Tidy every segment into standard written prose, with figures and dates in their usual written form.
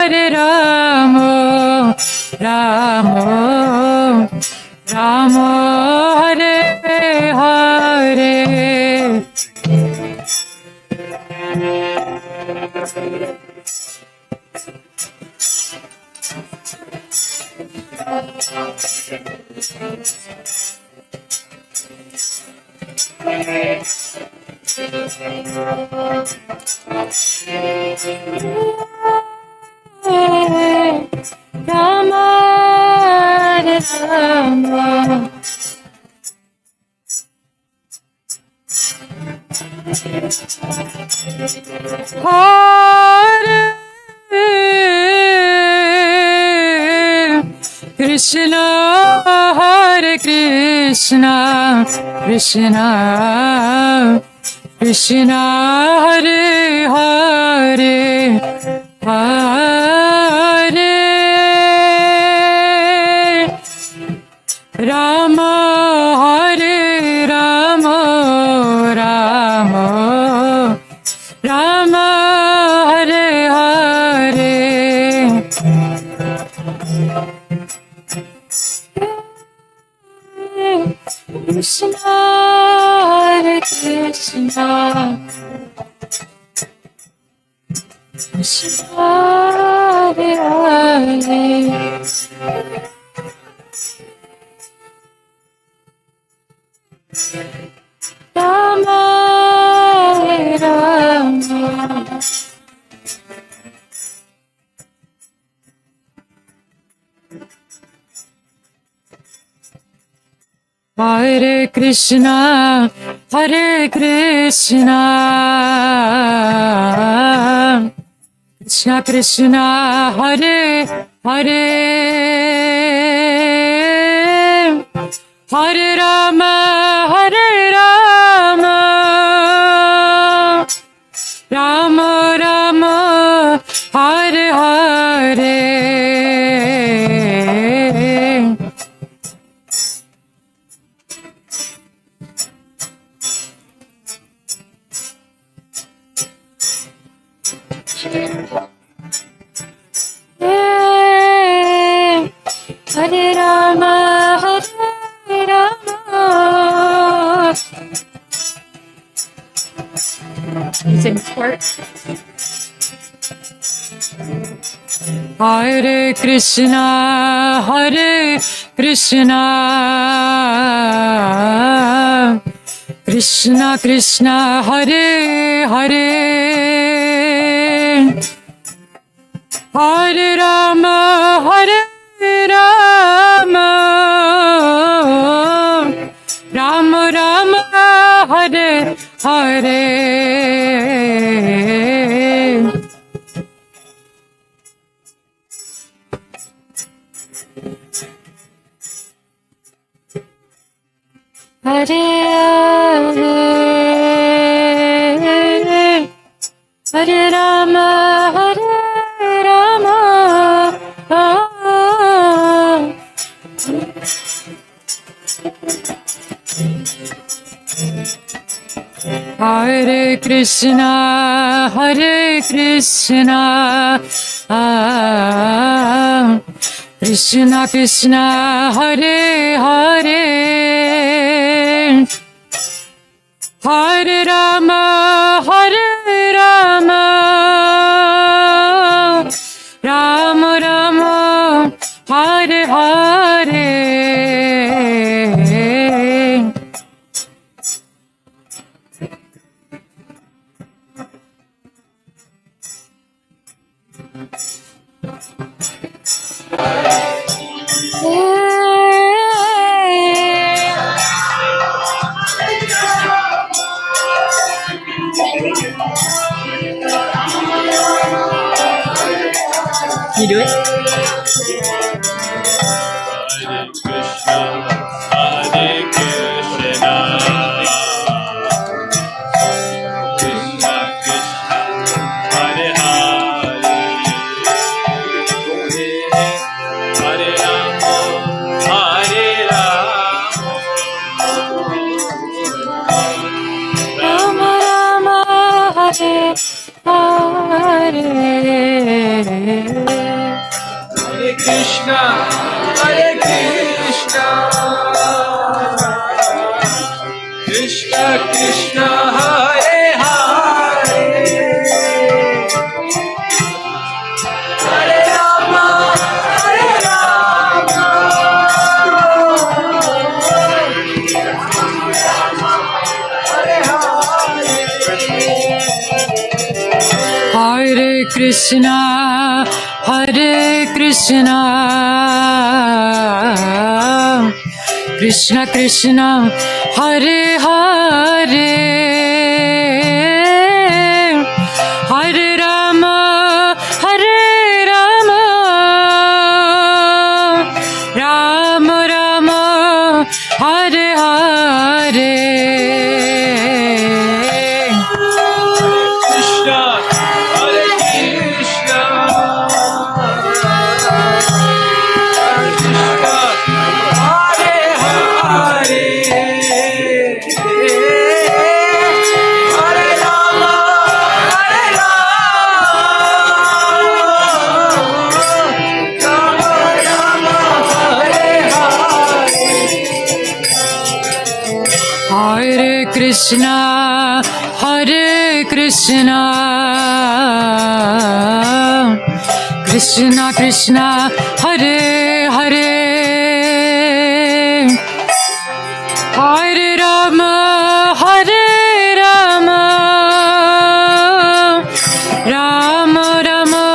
Hare Rama, Rama, Rama, Hare Hare. Rama, Rama, Hare Krishna, Hare Krishna, Krishna, Krishna, Hare Hare, Hare Rama, Hare Rama, Rama, Rama, Hare Hare. Krishna, Hare Krishna, Krishna, Hare Hare, Rama, Rama. Hare Krishna, Hare Krishna, Krishna Krishna, Hare Hare, Hare Rama, Hare Rama, Rama Rama, Hare Hare. Hare Rama, Hare Rama. Sing part. Hare Krishna, Hare Krishna, Krishna Krishna, Hare Hare, Hare Rama, Hare Rama, Rama Rama, Hare Hare. Hare Hare, Hare Rama, Hare Rama, Hare Krishna, Hare Krishna, Krishna Krishna, Hare Hare, Hare Rama, Hare Rama, Rama Rama, Hare Hare. You do it? Hare Krishna, Hare Krishna, Krishna Krishna, Hare Hare, Hare Rama, Hare Rama, Rama Rama, Hare Hare. Krishna, Hare Krishna, Krishna Krishna, Hare Hare, Hare Rama, Hare Rama, Hare Hare, Hare Krishna, Hare Krishna, Krishna Krishna, Hare Hare, Hare Rama, Hare Rama, Rama Rama, Hare Hare. Krishna, Hare Krishna, Krishna, Hare Hare, Hare Rama, Hare Rama, Rama Rama,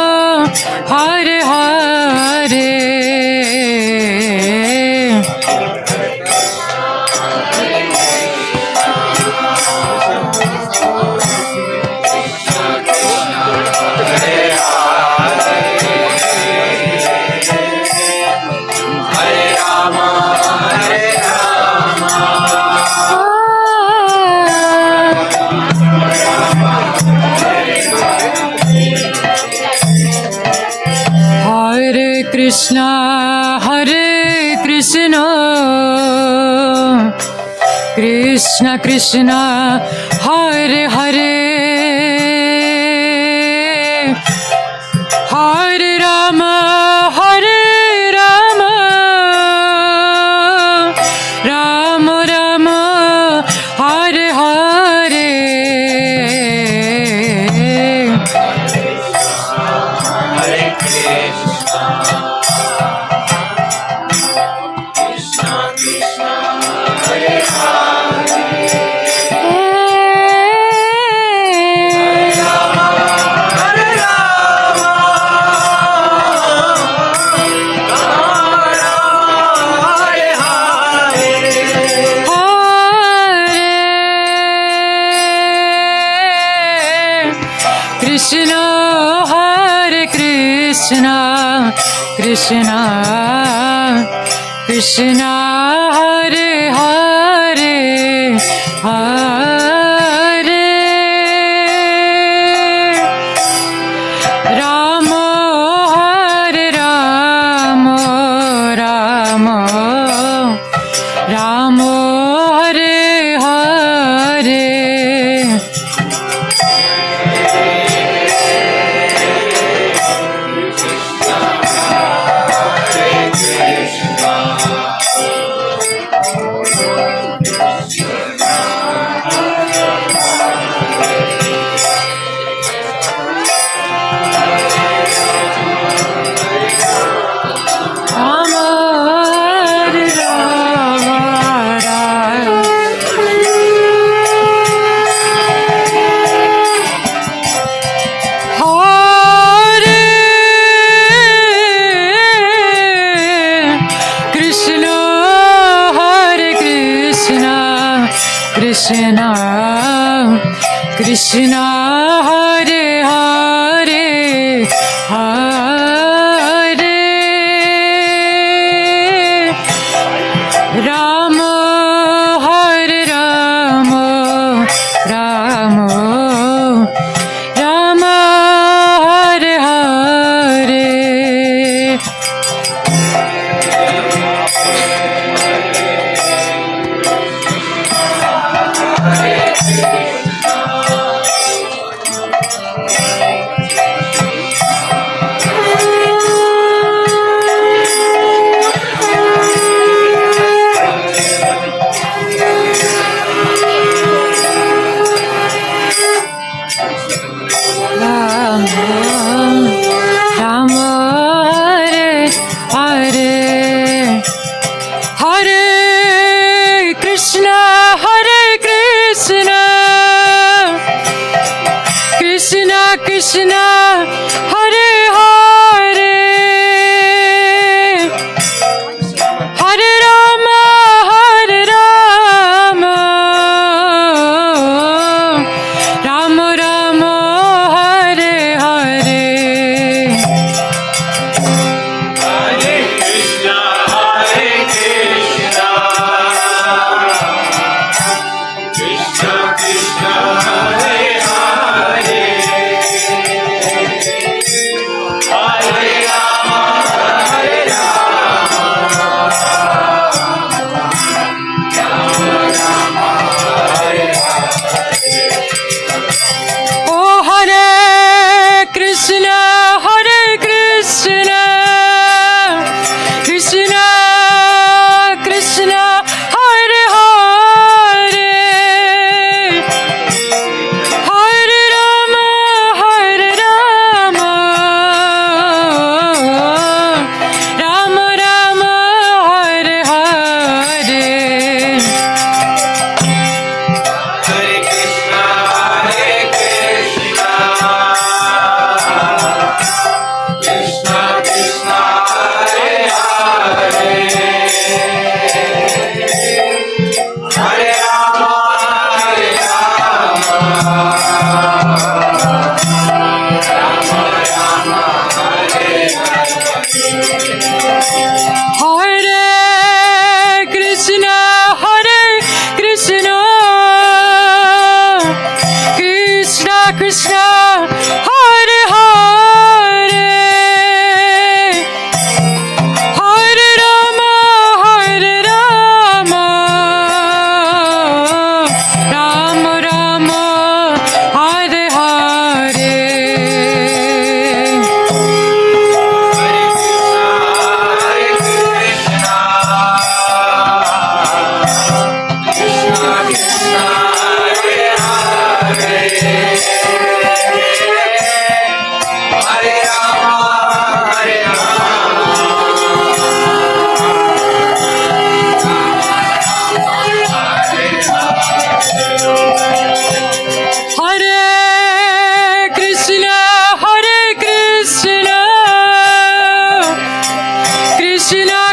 Hare Hare. Hare Krishna, Hare Krishna, Krishna Krishna, Hare Hare, Hare Rama, Hare Rama, Rama Rama, Hare Hare. Hare Krishna, Hare Krishna, Krishna Krishna, Hare Hare, Hare Rama, Hare Rama, Rama Rama, Hare Hare. Krishna, Hare Krishna, Krishna, Krishna, Hare Hare, Hare Rama, Hare Rama, Rama, Rama, Hare Hare. Krishna, Krishna, Hare Hare, Hare Rama, Hare Rama, Rama, Rama, Hare Hare.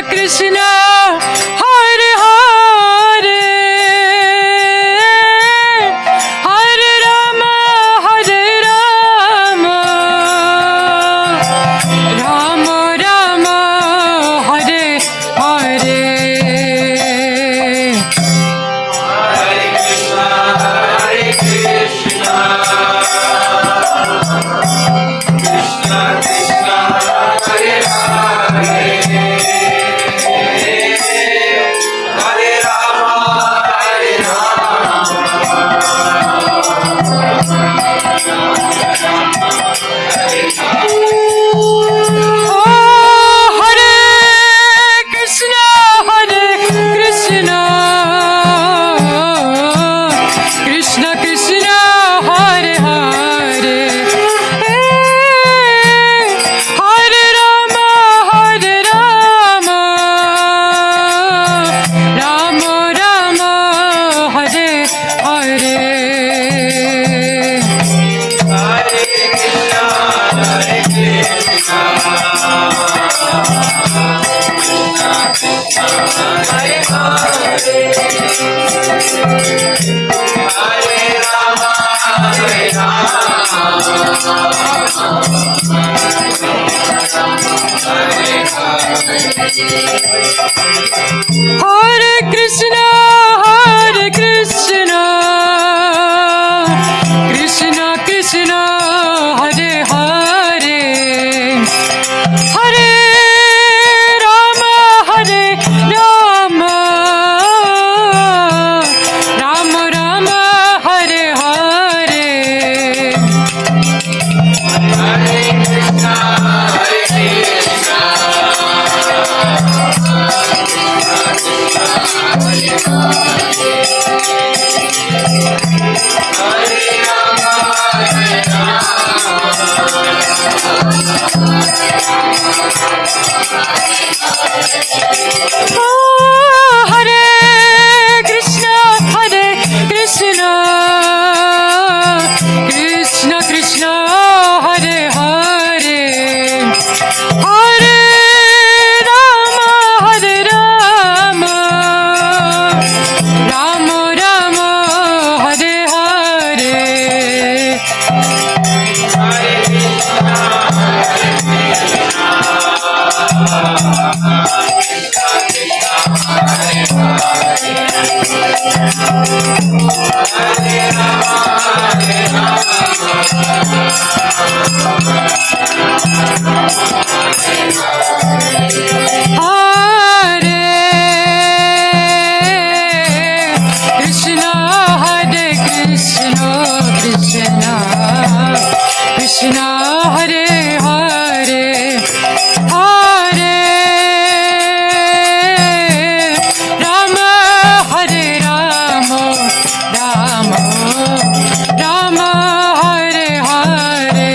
Krishna Hare Hare Hare Rama Rama Rama Hare Hare Hare Krishna, Krishna Krishna, Hare Hare, Hare Rama, Rama Rama, Hare Hare. Hare Krishna, Krishna Krishna, Hare Hare, Hare Rama, Rama Rama, Hare Hare. Krishna Hare Hare Hare Rama Hare Rama Rama Rama Hare Hare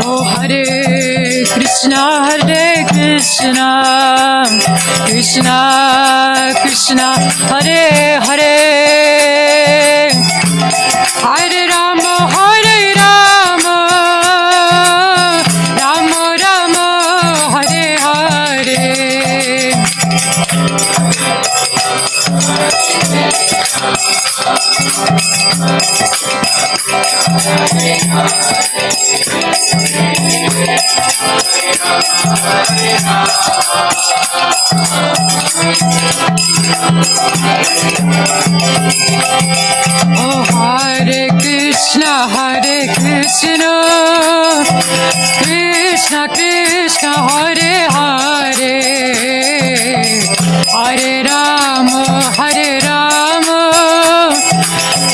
Oh Hare Krishna Krishna Krishna Hare Hare Hare Rama Rama Rama Hare Hare. Oh Hare Krishna Krishna Krishna Hare Hare Hare Rama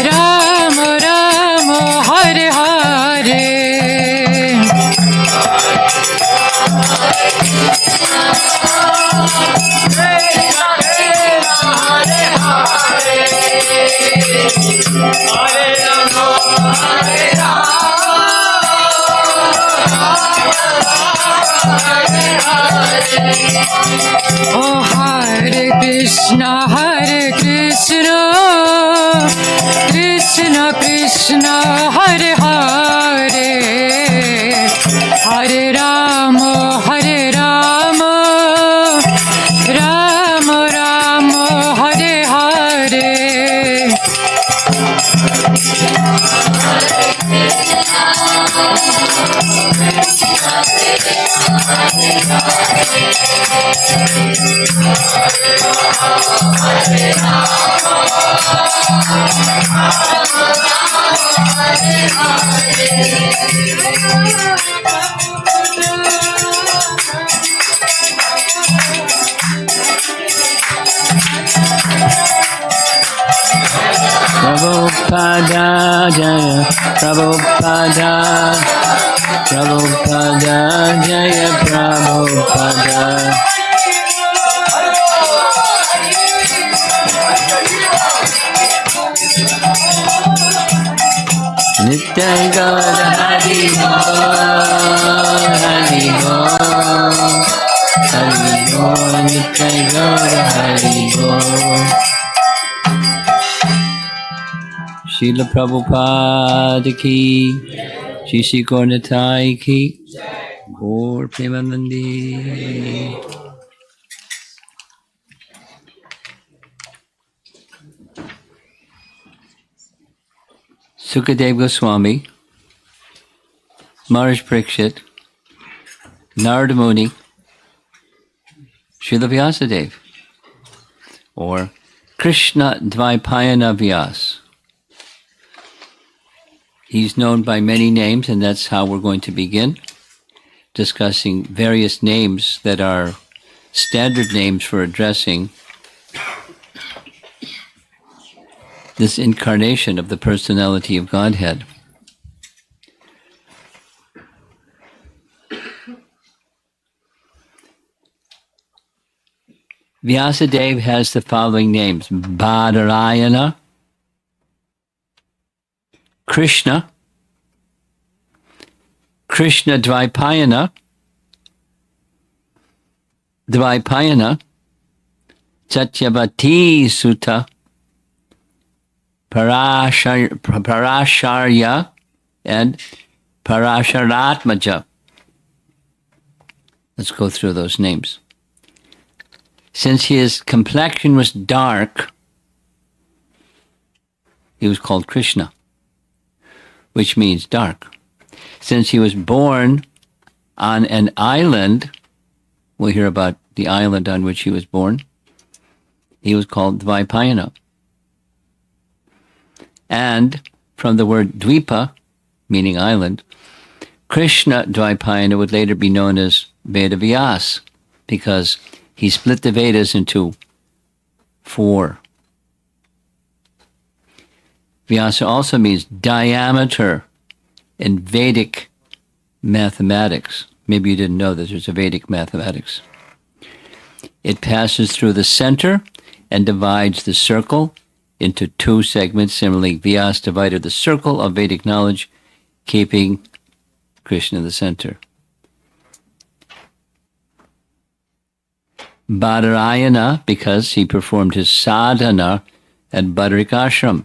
Rama Rama Hare Hare. Hare Oh, Hare Krishna, Krishna Krishna, Hare Hare, Hare Rama, Rama Rama, Hare Hare. Prabhupada Jaya, Prabhupada, Prabhupada Jaya, Prabhupada. Nitya Gaura Hari Bol, Hari Bol, Hari Bol, Nitya Gaura Hari Bol. Srila Prabhupada ki, Shri Shri Gaur Nitai ki, Gaur Premanandi. Sukadeva Goswami, Maharaj Parikshit, Narada Muni, Srila Vyasadeva, or Krishna Dvaipayana Vyas. He's known by many names, and that's how we're going to begin, discussing various names that are standard names for addressing this incarnation of the personality of Godhead. Vyasadeva has the following names: Badarayana, Krishna, Krishna Dvaipayana, Satyavati Sutta, Parasharya, and Parasharatmaja. Let's go through those names. Since his complexion was dark, he was called Krishna, which means dark. Since he was born on an island, we'll hear about the island on which he was born, he was called Dvaipayana. And from the word Dvipa, meaning island, Krishna Dvaipayana would later be known as Vedavyas, because he split the Vedas into 4. Vyasa also means diameter in Vedic mathematics. Maybe you didn't know that there's a Vedic mathematics. It passes through the center and divides the circle into 2 segments. Similarly, Vyasa divided the circle of Vedic knowledge, keeping Krishna in the center. Badarayana, because he performed his sadhana at Badarik Ashram.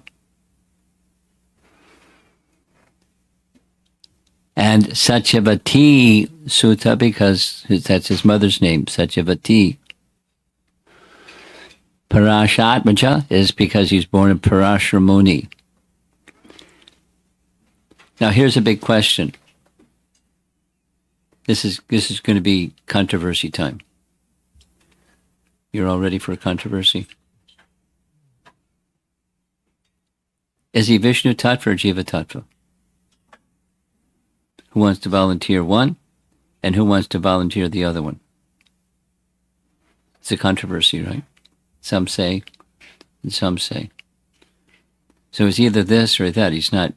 And Satyavati Sutta, because that's his mother's name, Satyavati. Parashatmaja is because he's born of Parashara Muni. Now here's a big question. This is going to be controversy time. You're all ready for a controversy? Is he Vishnu Tattva or Jiva Tattva? Who wants to volunteer one? And who wants to volunteer the other one? It's a controversy, right? Some say, and some say. So it's either this or that. He's not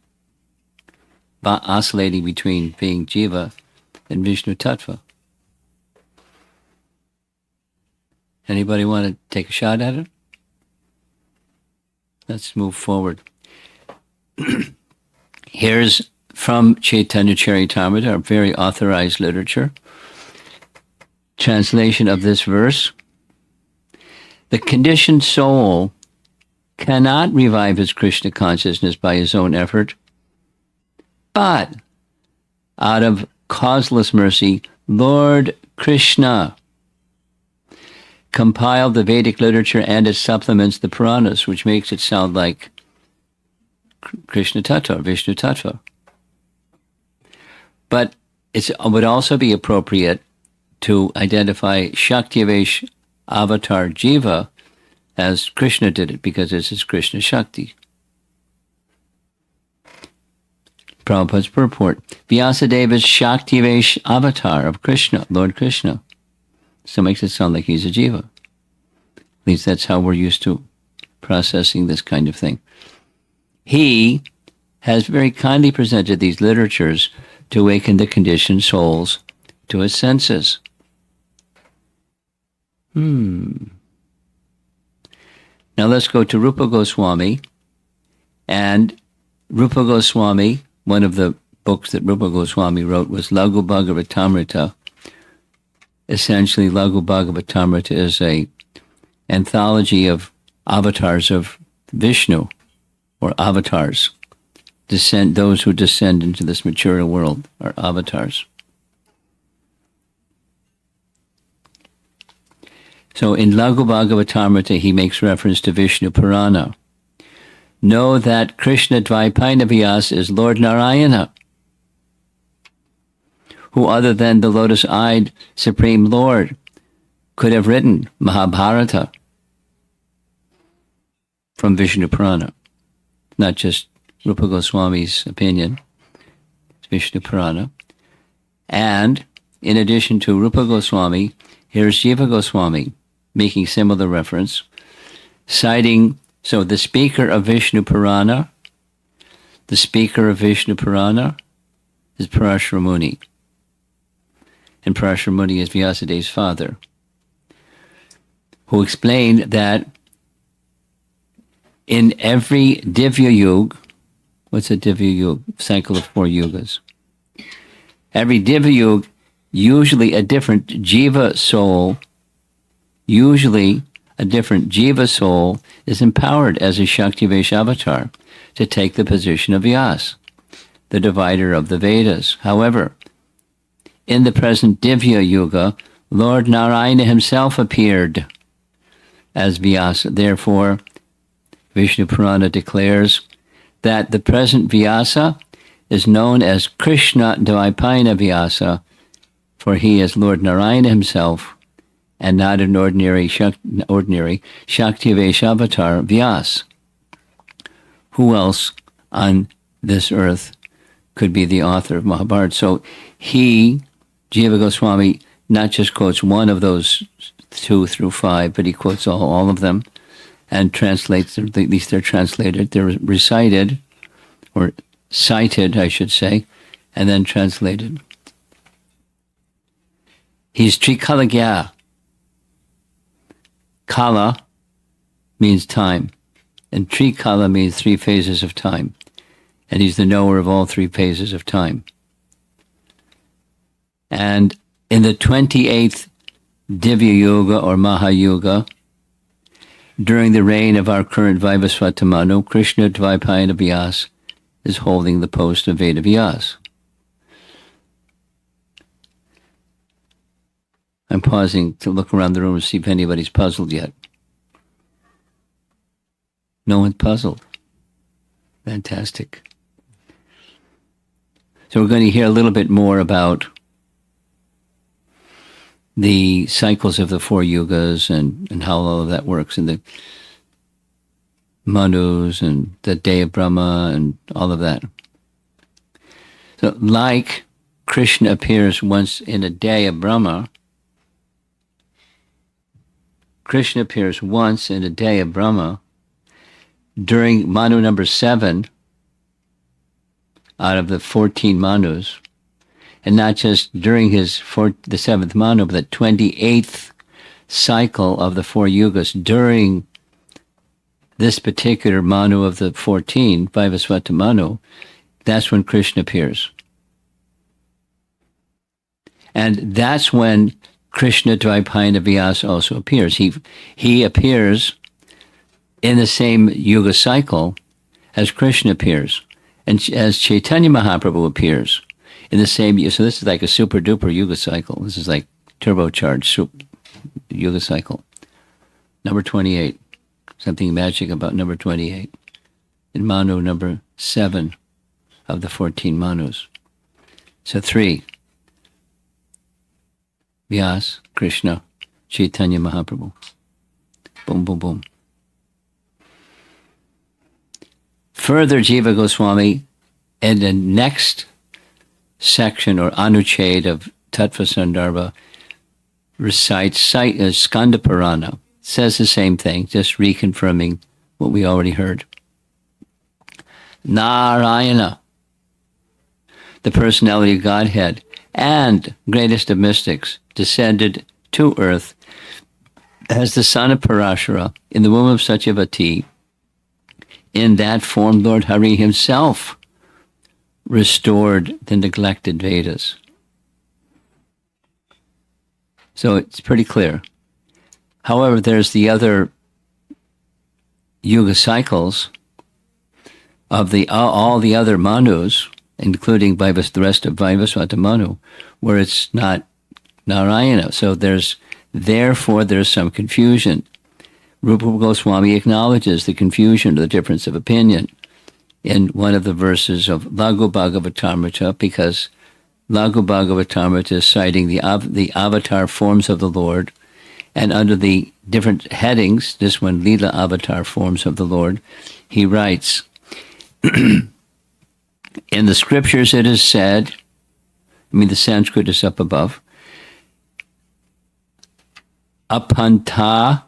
oscillating between being Jiva and Vishnu Tattva. Anybody want to take a shot at it? Let's move forward. Here's from Chaitanya Charitamrita, a very authorized literature, translation of this verse. The conditioned soul cannot revive his Krishna consciousness by his own effort, but out of causeless mercy, Lord Krishna compiled the Vedic literature and it supplements the Puranas, which makes it sound like Krishna Tattva, Vishnu Tattva. But it would also be appropriate to identify Shaktivesh Avatar Jiva as Krishna did it, because this is Krishna Shakti. Prabhupada's purport. Vyasadeva's Shaktivesh Avatar of Krishna, Lord Krishna. So it makes it sound like he's a jiva. At least that's how we're used to processing this kind of thing. He has very kindly presented these literatures to awaken the conditioned souls to his senses. Now let's go to Rupa Goswami. And Rupa Goswami, one of the books that Rupa Goswami wrote was Laghu Bhagavatamrita. Essentially, Laghu Bhagavatamrita is a anthology of avatars of Vishnu, or avatars. Those who descend into this material world are avatars. So in Laghu Bhagavatamrita, he makes reference to Vishnu Purana. Know that Krishna Dvaipayana Vyasa is Lord Narayana, who other than the lotus-eyed Supreme Lord could have written Mahabharata from Vishnu Purana. Not just Rupa Goswami's opinion, it's Vishnu Purana. And in addition to Rupa Goswami, here's Jiva Goswami making similar reference, citing, so the speaker of Vishnu Purana is Parashara Muni. And Parashara Muni is Vyasadeva's father, who explained that in every Divya Yuga, what's a Divya Yuga? Cycle of 4 yugas. Every Divya Yuga, usually a different Jiva soul is empowered as a Shaktivesh avatar to take the position of Vyas, the divider of the Vedas. However, in the present Divya Yuga, Lord Narayana himself appeared as Vyasa. Therefore, Vishnu Purana declares that the present Vyasa is known as Krishna Dvaipayana Vyasa, for he is Lord Narayana himself and not an ordinary Shaktivesh avatar Vyas. Who else on this earth could be the author of Mahabharata? So he, Jiva Goswami, not just quotes one of those 2 through 5, but he quotes all of them and translates them. At least they're translated. They're recited, or cited, I should say, and then translated. He's Trikalagya. Kala means time, and Trikala means 3 phases of time, and he's the knower of all 3 phases of time. And in the 28th Divya Yuga or Mahayuga, during the reign of our current Vivasvata Manu, Krishna Dvaipayana Vyas is holding the post of Veda Vyas. I'm pausing to look around the room and see if anybody's puzzled yet. No one's puzzled. Fantastic. So we're going to hear a little bit more about the cycles of the 4 yugas and how all of that works, and the Manus and the day of Brahma and all of that. So like Krishna appears once in a day of Brahma, Krishna appears once in a day of Brahma during Manu number 7 out of the 14 Manus, and not just during the 7th Manu, but the 28th cycle of the 4 yugas. During this particular Manu of the 14, Vivasvata Manu, That's when Krishna appears. And that's when Krishna Dvaipayana Vyasa also appears. He appears in the same yuga cycle as Krishna appears, and as Chaitanya Mahaprabhu appears in the same. So this is like a super duper yuga cycle. This is like turbocharged yuga cycle. Number 28. Something magic about number 28. In Manu number 7 of the 14 Manus. So 3. Vyas, Krishna, Chaitanya Mahaprabhu. Boom, boom, boom. Further, Jiva Goswami, in the next section or Anucheda of Tattva Sandarbha, recites Skanda Purana. Says the same thing, just reconfirming what we already heard. Narayana, the personality of Godhead and greatest of mystics, descended to earth as the son of Parashara in the womb of Satyavati. In that form, Lord Hari himself restored the neglected Vedas. So it's pretty clear. However, there's the other yuga cycles of all the other Manus, including the rest of Vaivasvata Manu, where it's not Narayana. So therefore there's some confusion. Rupa Goswami acknowledges the confusion or the difference of opinion in one of the verses of Laghu Bhagavatamrita, because Laghu Bhagavatamrita is citing the avatar forms of the Lord, and under the different headings, this one, Leela avatar forms of the Lord, he writes, in the scriptures it is said, the Sanskrit is up above, Apanta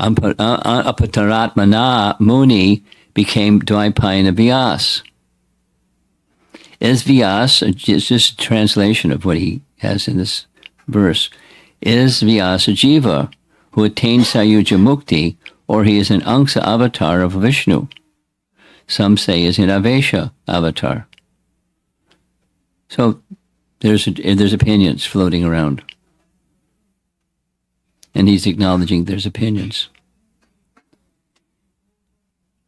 Apataratmana Muni became Dvaipayana Vyas. Is Vyas, it's just a translation of what he has in this verse, is Vyasa Jiva, who attained Sayuja Mukti, or he is an Angsa avatar of Vishnu. Some say is an Avesha avatar. So there's opinions floating around. And he's acknowledging there's opinions.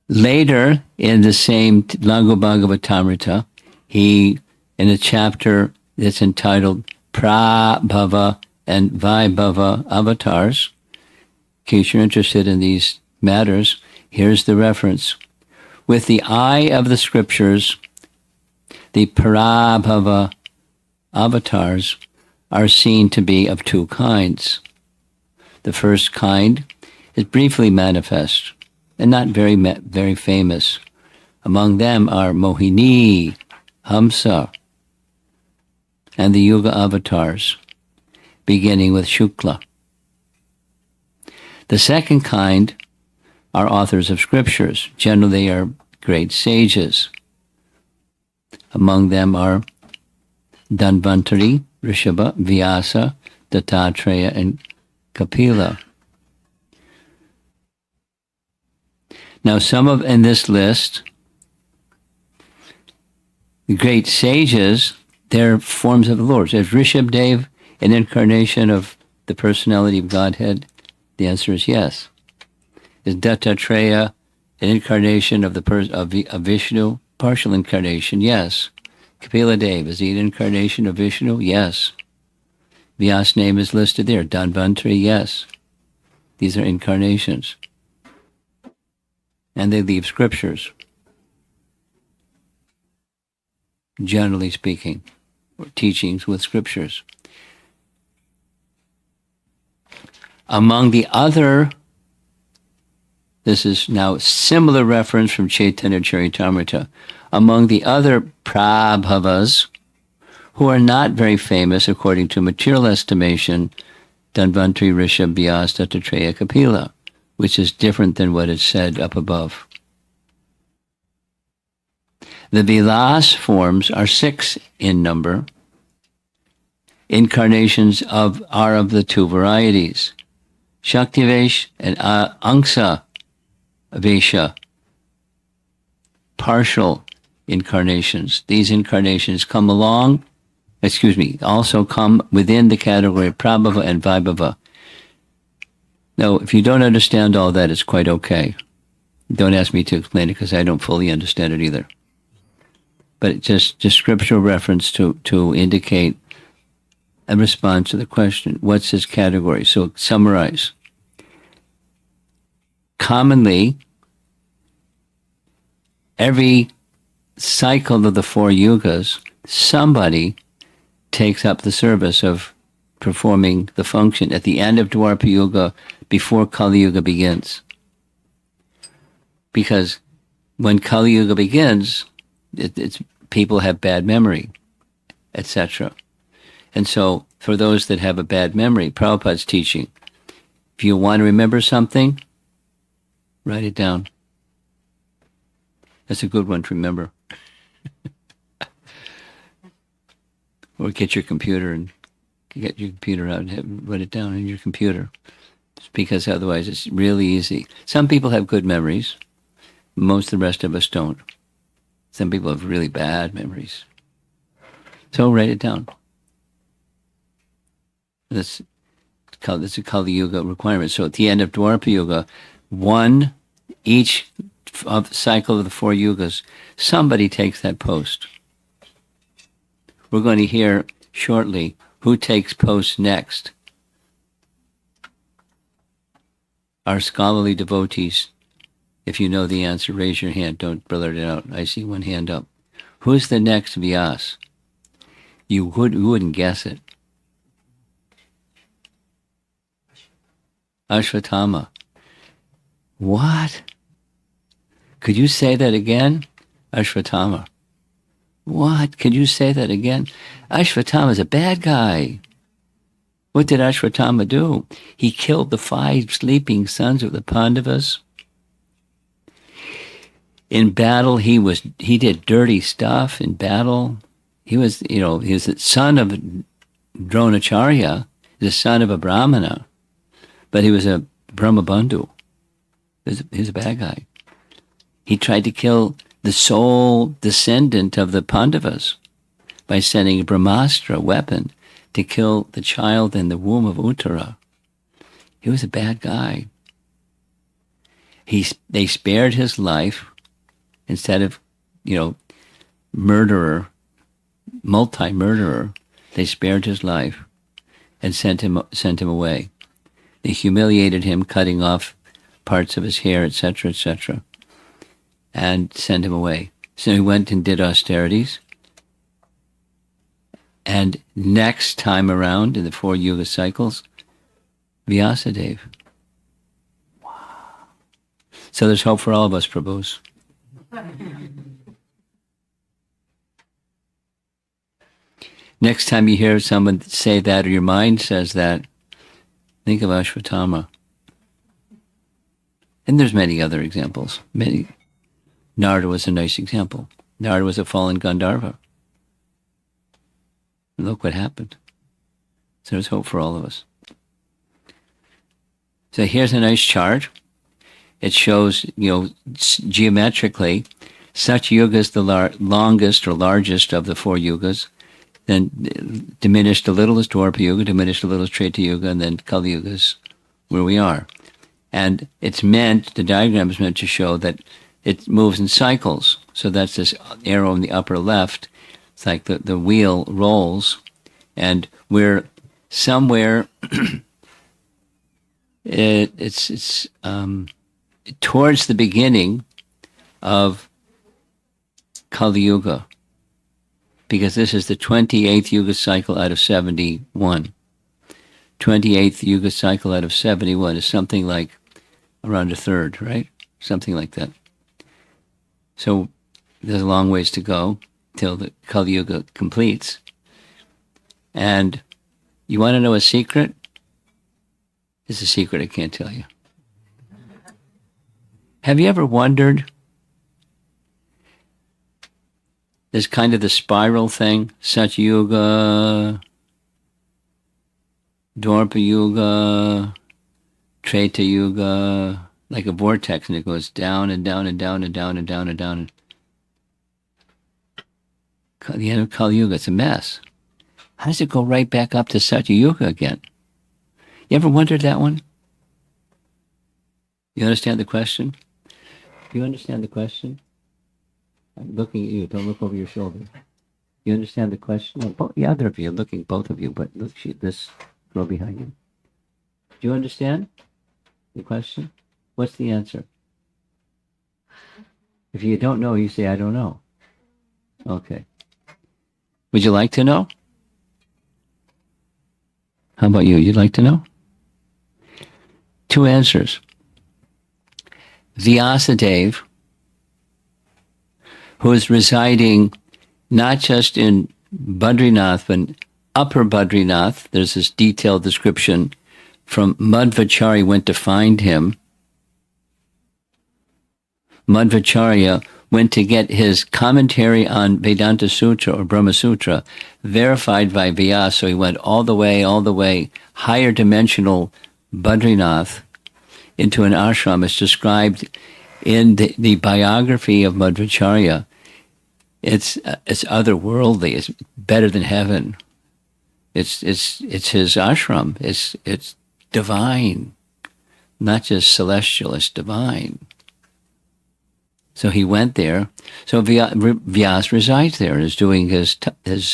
Later, in the same Laghu Bhagavatamrita, he, in a chapter that's entitled Prabhava and Vaibhava avatars, in case you're interested in these matters, here's the reference. With the eye of the scriptures, the Prabhava avatars are seen to be of two kinds. The first kind is briefly manifest and not very famous. Among them are Mohini, Hamsa, and the Yuga avatars, beginning with Shukla. The second kind are authors of scriptures. Generally, they are great sages. Among them are Dhanvantari, Rishabha, Vyasa, Dattatreya, and Kapila. Now, in this list, the great sages, they're forms of the Lord. Is Rishabdev an incarnation of the personality of Godhead? The answer is yes. Is Dattatreya an incarnation of of Vishnu? Partial incarnation, yes. Kapila Dev, is he an incarnation of Vishnu? Yes. Vyas' name is listed there. Dhanvantari, yes. These are incarnations. And they leave scriptures, generally speaking, or teachings with scriptures. Among the other, this is now similar reference from Chaitanya Charitamrita, among the other Prabhavas, who are not very famous according to material estimation, Dhanvantari, Rishabh, Vyas, Dattatreya, Kapila, which is different than what is said up above. The Vilas forms are 6 in number. Incarnations are of the two varieties, Shaktivesh and Angsa Vesha, partial incarnations. These incarnations also come within the category of Prabhava and Vaibhava. Now, if you don't understand all that, it's quite okay. Don't ask me to explain it because I don't fully understand it either. But it's just scriptural reference to indicate a response to the question, what's his category? So summarize. Commonly, every cycle of the 4 yugas, somebody takes up the service of performing the function at the end of Dwapara Yuga before Kali Yuga begins. Because when Kali Yuga begins, it's people have bad memory, etc. And so for those that have a bad memory, Prabhupada's teaching, if you want to remember something, write it down. That's a good one to remember. Or get your computer and out and write it down in your computer. Because otherwise it's really easy. Some people have good memories. Most of the rest of us don't. Some people have really bad memories. So write it down. That's a Kali Yuga requirement. So at the end of Dwapara Yuga, each of the cycle of the 4 yugas, somebody takes that post. We're going to hear shortly who takes post next. Our scholarly devotees, if you know the answer, raise your hand. Don't blurt it out. I see one hand up. Who's the next Vyas? You wouldn't guess it. Ashvatthama. What? Could you say that again? Ashvatthama. What? Could you say that again? Ashvatthama is a bad guy. What did Ashvatthama do? He killed the 5 sleeping sons of the Pandavas. In battle, he did dirty stuff in battle. He was the son of Dronacharya, the son of a Brahmana, but he was a Brahmabandhu. He was a bad guy. He tried to kill the sole descendant of the Pandavas by sending a Brahmastra weapon to kill the child in the womb of Uttara. He was a bad guy. They spared his life instead of, multi-murderer. They spared his life and sent him away. They humiliated him, cutting off parts of his hair, etc., etc., and sent him away. So he went and did austerities. And next time around in the 4 yuga cycles, Vyasadeva. Wow. So there's hope for all of us, Prabhus. Next time you hear someone say that, or your mind says that, think of Ashvatthama. And there's many other examples. Narada was a nice example. Narada was a fallen Gandharva. And look what happened. So there's hope for all of us. So here's a nice chart. It shows, geometrically, such yuga is the longest or largest of the 4 yugas. Then diminished a little is Dwapara Yuga, diminished a little is Treta Yuga, and then Kali Yuga is where we are. And the diagram is meant to show that it moves in cycles. So that's this arrow in the upper left. It's like the wheel rolls, and we're somewhere, it's towards the beginning of Kali Yuga, because this is the 28th Yuga cycle out of 71. 28th Yuga cycle out of 71 is something like around a third, right? Something like that. So there's a long ways to go till the Kali Yuga completes. And you want to know a secret? It's a secret I can't tell you. Have you ever wondered, there's kind of the spiral thing, Satya Yuga, Dwapara Yuga, Treta Yuga, like a vortex, and it goes down and down and down and down and down and down. The end of Kali Yuga, it's a mess. How does it go right back up to Satya Yuga again? You ever wondered that one? You understand the question? Do you understand the question? I'm looking at you. Don't look over your shoulder. You understand the question? Well, the other of you, looking, both of you, but look, this girl behind you. Do you understand the question? What's the answer? If you don't know, you say, I don't know. Okay. Would you like to know? How about you? You'd like to know? Two answers. Vyasadeva, who is residing not just in Badrinath, but Upper Badrinath. There's this detailed description from Madhvacharya went to find him. Madhvacharya went to get his commentary on Vedanta Sutra or Brahma Sutra verified by Vyasa. So he went all the way, higher dimensional Badrinath into an ashram. It's described in the biography of Madhvacharya. It's otherworldly. It's better than heaven. It's his ashram. It's divine, not just celestial. It's divine. So he went there. So Vyas resides there and is doing his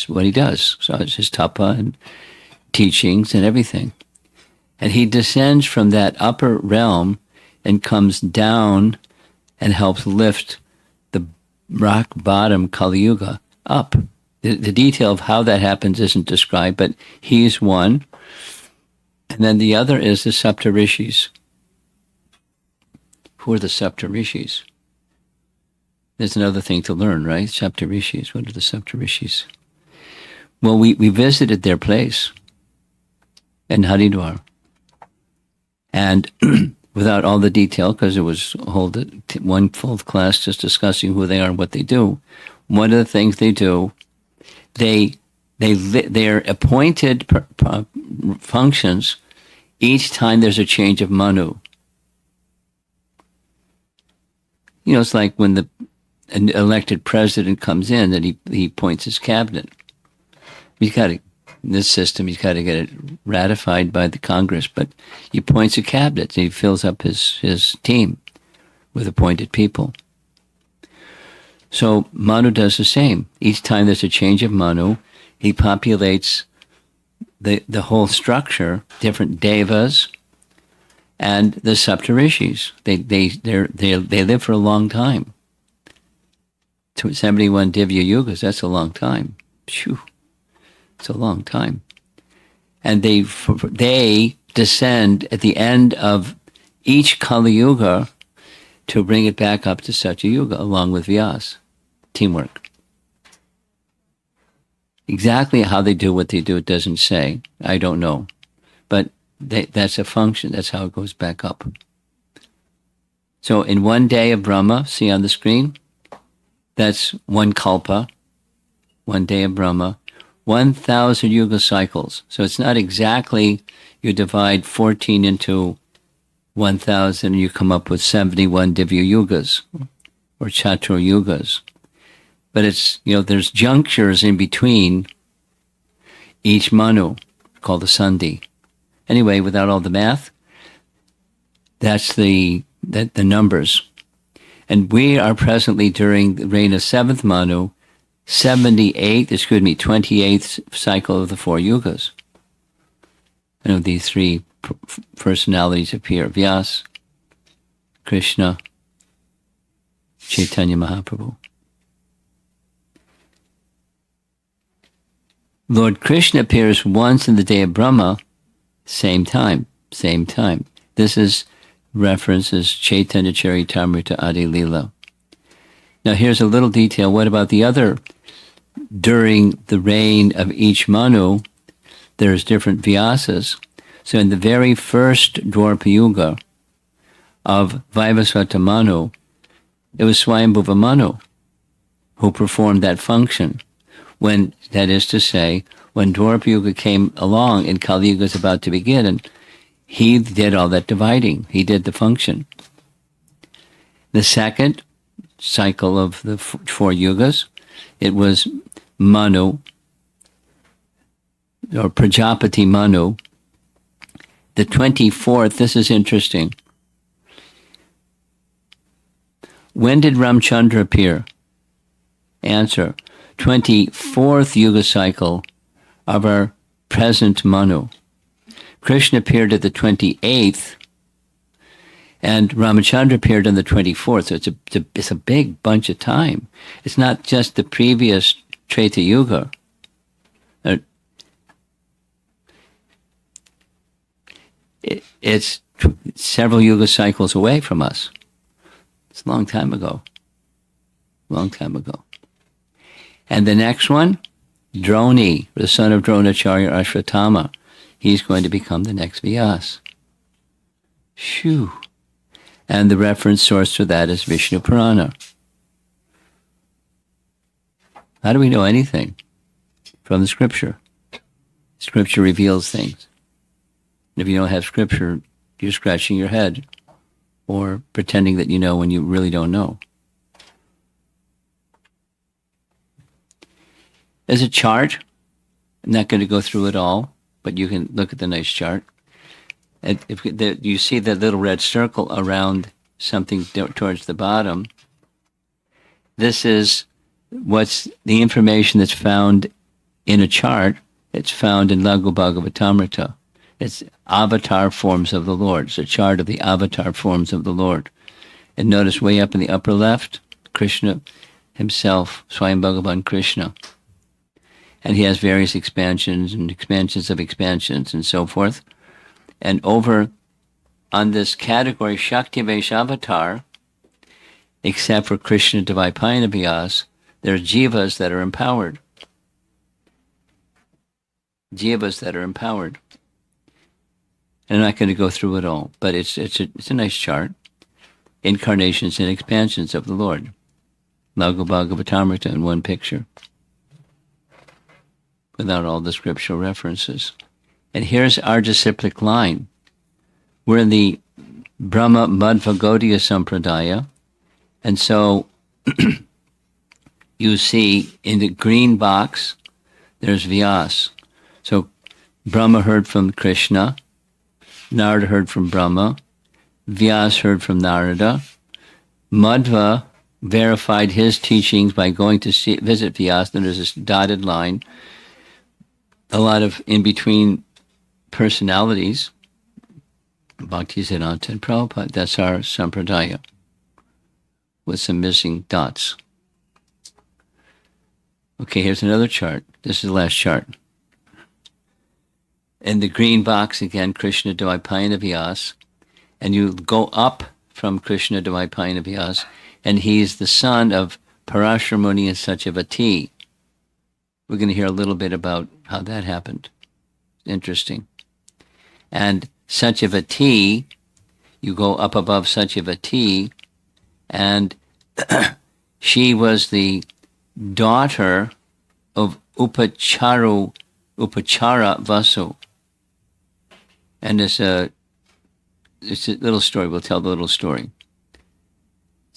what he does. So it's his tapa and teachings and everything. And he descends from that upper realm and comes down and helps lift the rock bottom Kali Yuga up. The detail of how that happens isn't described, but he's one. And then the other is the Saptarishis. Who are the Saptarishis? There's another thing to learn, right? Saptarishis. What are the Saptarishis? Well, we visited their place in Haridwar. And without all the detail, because it was one full class just discussing who they are and what they do, one of the things they do, they're appointed functions each time there's a change of manu. You know, it's like when an elected president comes in and he appoints his cabinet. In this system, he's got to get it ratified by the Congress, but he appoints a cabinet and he fills up his team with appointed people. So Manu does the same. Each time there's a change of Manu, he populates the whole structure, different devas, and the Saptarishis. They live for a long time. 71 Divya Yugas, that's a long time. Phew. It's a long time. And they descend at the end of each Kali Yuga to bring it back up to Satya Yuga, along with Vyas. Teamwork. Exactly how they do what they do, it doesn't say. I don't know. But that's a function. That's how it goes back up. So in one day of Brahma, see on the screen, that's one kalpa, one day of Brahma, 1,000 yuga cycles. So it's not exactly, you divide 14 into 1,000 and you come up with 71 divya yugas or chatur yugas. But it's, there's junctures in between each manu called the sandhi. Anyway, without all the math, that's the numbers. And we are presently during the reign of 7th manu, 28th cycle of the 4 yugas. These three personalities appear: Vyas, Krishna, Chaitanya Mahaprabhu. Lord Krishna appears once in the day of Brahma, same time. This is references Chaitanya Charitamrita Adi Lila. Now here's a little detail. What about the other? During the reign of each Manu, there's different Vyasas. So in the very first Dwarpa Yuga of Vaivasvata Manu, it was Swayambhuva Manu who performed that function. When, that is to say, when Dwarpa Yuga came along and Kali Yuga is about to begin, and he did all that dividing. He did the function. The second cycle of the 4 yugas, it was Manu, or Prajapati Manu. The 24th, this is interesting. When did Ramchandra appear? Answer, 24th Yuga cycle of our present Manu. Krishna appeared at the 28th, and Ramachandra appeared on the 24th. So it's a big bunch of time. It's not just the previous Treta Yuga. It's several Yuga cycles away from us. It's a long time ago. Long time ago. And the next one, Droni, the son of Dronacharya Ashwatthama. He's going to become the next Vyas. Shoo. And the reference source for that is Vishnu Purana. How do we know anything? From the scripture. Scripture reveals things. And if you don't have scripture, you're scratching your head or pretending that you know when you really don't know. There's a chart. I'm not going to go through it all, but you can look at the nice chart. And you see that little red circle around something towards the bottom. This is what's the information that's found in a chart. It's found in Laghu Bhagavatamrita. It's avatar forms of the Lord. It's a chart of the avatar forms of the Lord. And notice way up in the upper left, Krishna himself, Swayam Bhagavan Krishna. And he has various expansions and expansions of expansions and so forth. And over on this category, Shakti Vaishavatar, except for Krishna Dvaipayana Vyas, there are jivas that are empowered. Jivas that are empowered. And I'm not going to go through it all, but it's a nice chart. Incarnations and expansions of the Lord. Laghu Bhagavatamrita in one picture. Without all the scriptural references. And here's our disciplic line. We're in the Brahma Madhva Gaudiya Sampradaya. And so you see in the green box, there's Vyas. So Brahma heard from Krishna. Narada heard from Brahma. Vyas heard from Narada. Madhva verified his teachings by going to visit Vyas. Then there's this dotted line. A lot of in-between personalities. Bhaktisiddhanta and Prabhupada. That's our sampradaya. With some missing dots. Okay, here's another chart. This is the last chart. In the green box, again, Krishna Dvaipayana Vyas. And you go up from Krishna Dvaipayana Vyas, and he's the son of Parashara Muni and Satyavati. We're going to hear a little bit about how that happened. Interesting. And Satyavati, you go up above Satyavati, and she was the daughter of Upachara Vasu. And it's a little story. We'll tell the little story.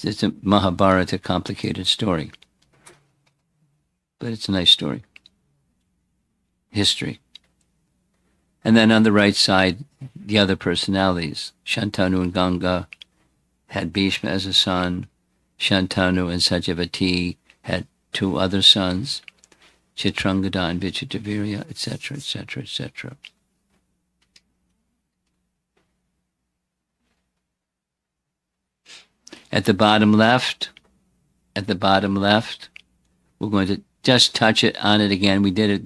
It's a Mahabharata complicated story. But it's a nice story. History. And then on the right side, the other personalities. Shantanu and Ganga had Bhishma as a son. Shantanu and Satyavati had two other sons. Chitrangada and Vichitavirya, etc., etc., etc. At the bottom left, we're going to just touch it on it again. We did it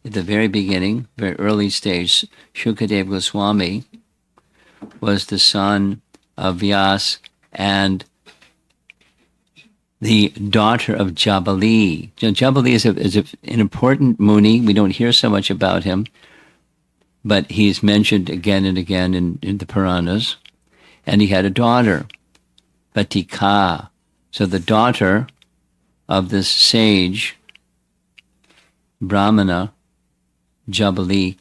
at the very beginning, very early stage. Shukadeva Goswami was the son of Vyas and the daughter of Jabali. Jabali is an important Muni. We don't hear so much about him, but he's mentioned again and again in the Puranas. And he had a daughter, Batika. So the daughter of this sage, Brahmana, Jabali,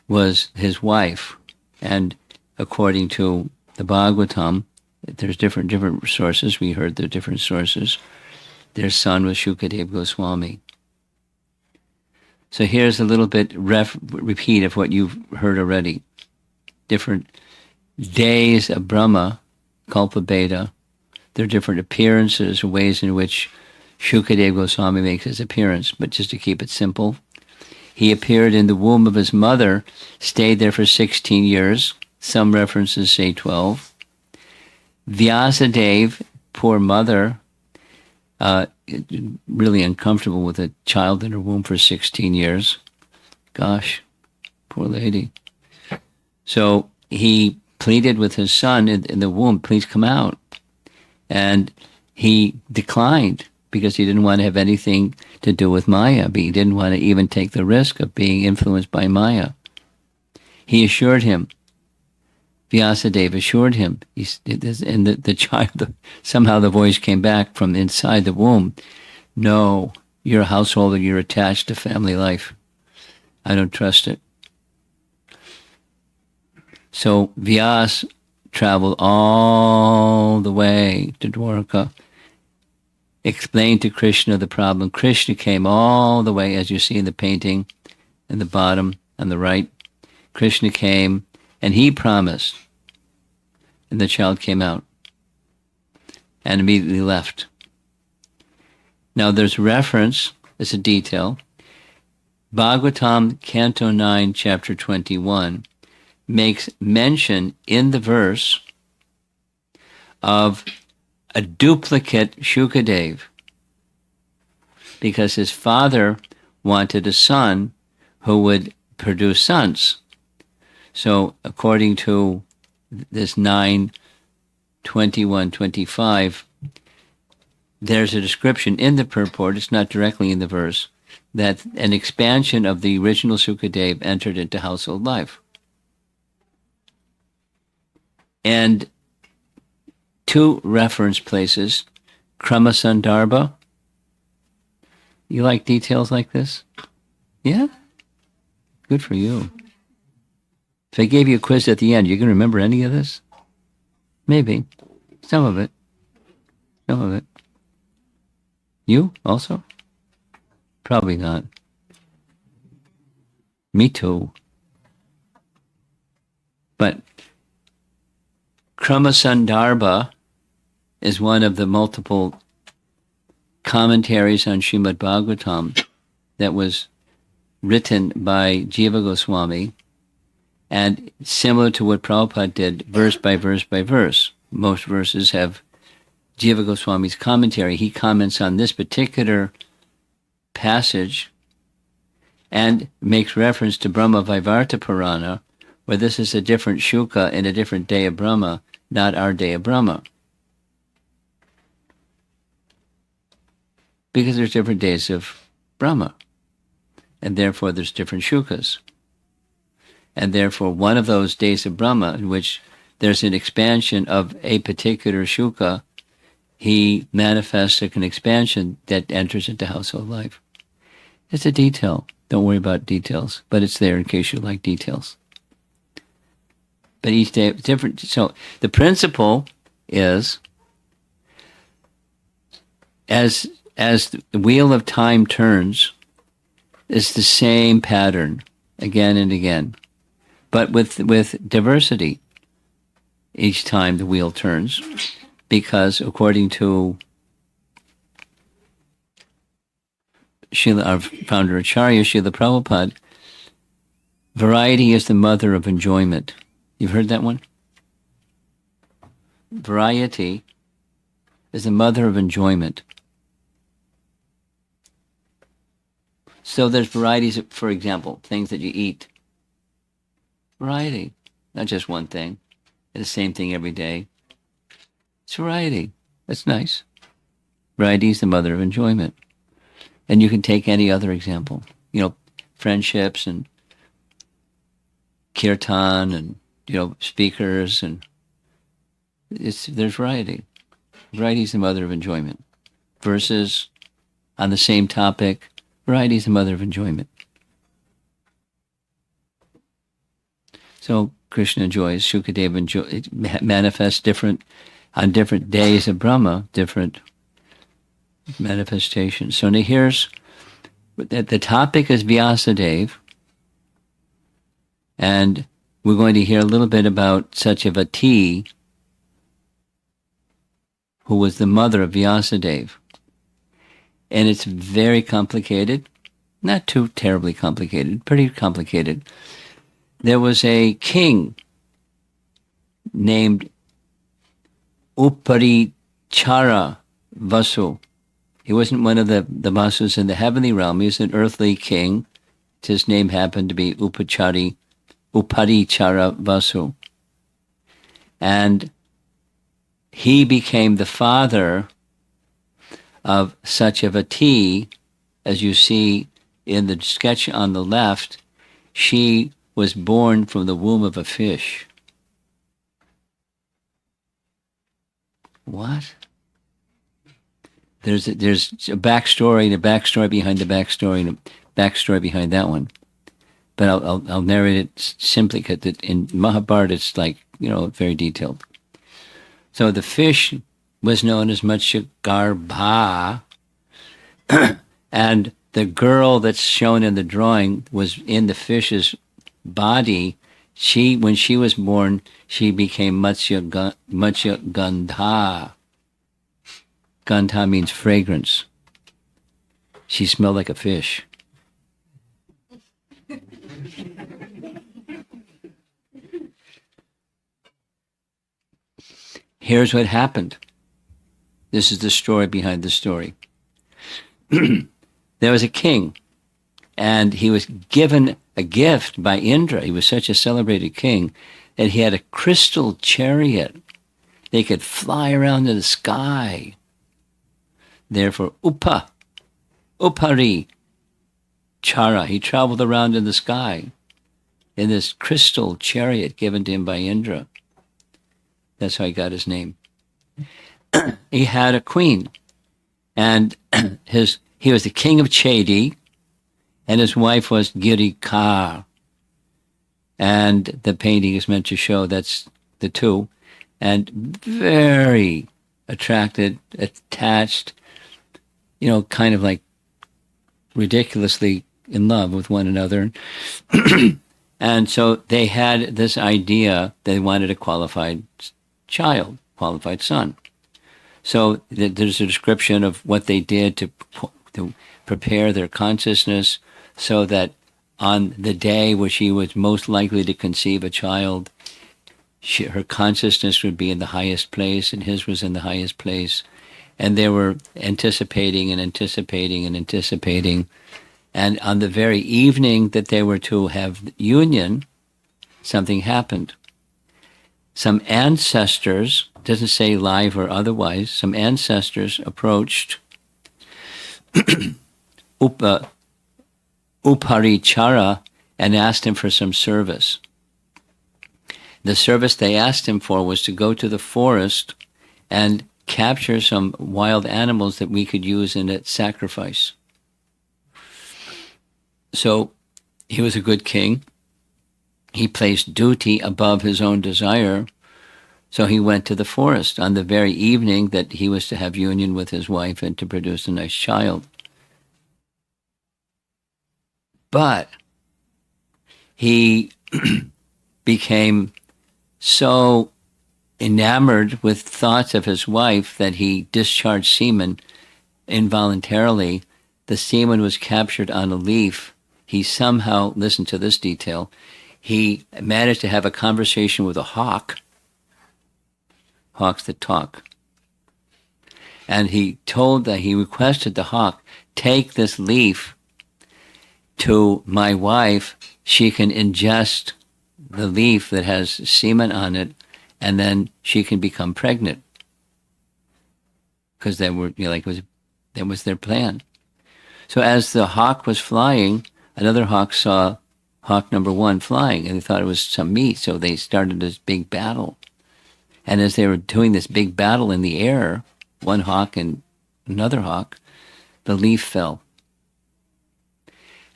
was his wife. And according to the Bhagavatam, there's different sources. We heard the different sources. Their son was Shukadeva Goswami. So here's a little bit repeat of what you've heard already. Different days of Brahma, Kalpa Beta. There are different appearances, ways in which Shukadeva Goswami makes his appearance, but just to keep it simple. He appeared in the womb of his mother, stayed there for 16 years. Some references say 12. Vyasadeva, poor mother, really uncomfortable with a child in her womb for 16 years. Gosh, poor lady. So he pleaded with his son in the womb, please come out. And he declined because he didn't want to have anything to do with Maya. He didn't want to even take the risk of being influenced by Maya. He assured him, Vyasadeva assured him, and the child, somehow the voice came back from inside the womb, no, you're a householder, you're attached to family life. I don't trust it. So Vyas traveled all the way to Dwarka, explained to Krishna the problem. Krishna came all the way, as you see in the painting, in the bottom on the right. Krishna came, and he promised, and the child came out and immediately left. Now there's reference, as a detail, Bhagavatam, Canto 9, Chapter 21, makes mention in the verse of a duplicate Shukadev, because his father wanted a son who would produce sons. So according to this 9:21-25, there's a description in the purport, it's not directly in the verse, that an expansion of the original Sukadev entered into household life. And two reference places, Kramasandarbha. You like details like this? Yeah? Good for you. If I gave you a quiz at the end, you can remember any of this? Maybe. Some of it. Some of it. You also? Probably not. Me too. But Kramasandarbha is one of the multiple commentaries on Srimad Bhagavatam that was written by Jiva Goswami, and similar to what Prabhupada did, verse by verse by verse. Most verses have Jiva Goswami's commentary. He comments on this particular passage and makes reference to Brahma Vaivarta Purana, where this is a different Shuka in a different day of Brahma, not our day of Brahma. Because there's different days of Brahma, and therefore there's different Shukas. And therefore one of those days of Brahma in which there's an expansion of a particular Shuka, he manifests an expansion that enters into household life. It's a detail. Don't worry about details, but it's there in case you like details. But each day is different. So the principle is, as the wheel of time turns, it's the same pattern again and again, but with diversity each time the wheel turns, because according to our founder Acharya, Srila Prabhupada, variety is the mother of enjoyment. You've heard that one? Variety is the mother of enjoyment. So there's varieties of, for example, things that you eat. Variety, not just one thing. The same thing every day. It's variety. That's nice. Variety is the mother of enjoyment. And you can take any other example. Friendships and kirtan and, speakers, and there's variety. Variety is the mother of enjoyment. Verses on the same topic, variety is the mother of enjoyment. So Krishna enjoys, Shukadeva it manifests different, on different days of Brahma, different manifestations. So now here's The topic is Vyasadeva, and we're going to hear a little bit about Satyavati, who was the mother of Vyasadeva. And it's very complicated, not too terribly complicated, pretty complicated. There was a king named Uparichara Vasu. He wasn't one of the Vasus in the heavenly realm. He was an earthly king. His name happened to be Uparichara Vasu. And he became the father of Satyavati. As you see in the sketch on the left, she was born from the womb of a fish. What? There's a backstory, the backstory behind the backstory, and the backstory behind that one. But I'll narrate it simply because in Mahabharata it's very detailed. So the fish was known as Matsyagarbha, and the girl that's shown in the drawing was in the fish's body. When she was born, she became Matsyagandha. Gandha means fragrance. She smelled like a fish. Here's what happened. This is the story behind the story. There was a king, and he was given a gift by Indra. He was such a celebrated king that he had a crystal chariot. They could fly around in the sky. Therefore, Upari Chara, he traveled around in the sky in this crystal chariot given to him by Indra. That's how he got his name. He had a queen, and he was the king of Chedi, and his wife was Girikar. And the painting is meant to show that's the two, and very attracted, attached, kind of like ridiculously in love with one another. And so they had this idea they wanted a qualified child, qualified son. So there's a description of what they did to prepare their consciousness so that on the day where she was most likely to conceive a child, her consciousness would be in the highest place and his was in the highest place. And they were anticipating and anticipating and anticipating. And on the very evening that they were to have union, something happened. Some ancestors, doesn't say live or otherwise, some ancestors approached Uparichara and asked him for some service. The service they asked him for was to go to the forest and capture some wild animals that we could use in a sacrifice. So he was a good king. He placed duty above his own desire. So he went to the forest on the very evening that he was to have union with his wife and to produce a nice child. But he became so enamored with thoughts of his wife that he discharged semen involuntarily. The semen was captured on a leaf. He somehow, listen to this detail, he managed to have a conversation with a hawk, hawks that talk. And he requested the hawk, take this leaf to my wife. She can ingest the leaf that has semen on it, and then she can become pregnant. Because that was their plan. So as the hawk was flying, another hawk saw hawk number one flying, and they thought it was some meat, so they started this big battle. And as they were doing this big battle in the air, one hawk and another hawk, the leaf fell.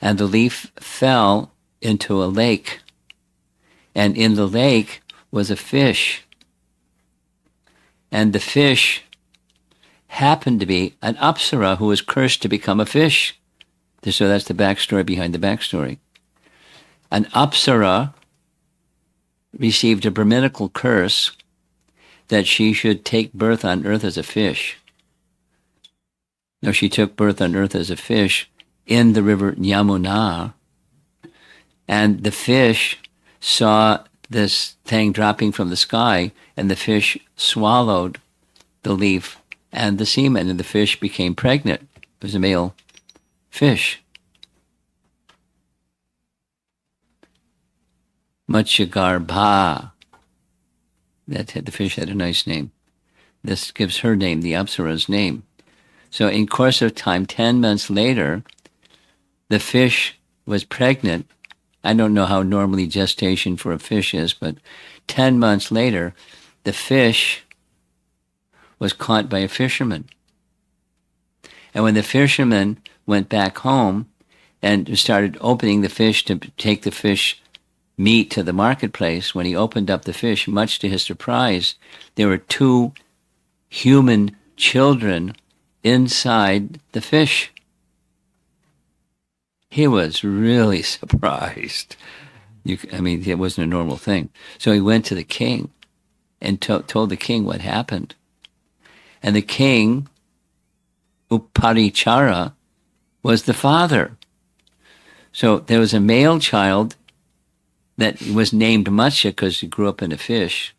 And the leaf fell into a lake. And in the lake was a fish. And the fish happened to be an apsara who was cursed to become a fish. So that's the backstory behind the backstory. An Apsara received a Brahminical curse that she should take birth on earth as a fish. No, she took birth on earth as a fish in the river Yamuna, and the fish saw this thing dropping from the sky, and the fish swallowed the leaf and the semen, and the fish became pregnant. It was a male fish. Matsyagarbha. The fish had a nice name. This gives her name, the Apsara's name. So in course of time, 10 months later, the fish was pregnant. I don't know how normally gestation for a fish is, but 10 months later, the fish was caught by a fisherman. And when the fisherman went back home and started opening the fish to take the fish meat to the marketplace, when he opened up the fish, much to his surprise, there were 2 human children inside the fish. He was really surprised. It wasn't a normal thing. So he went to the king and told the king what happened. And the king, Uparichara, was the father. So there was a male child that was named Matsya because he grew up in a fish.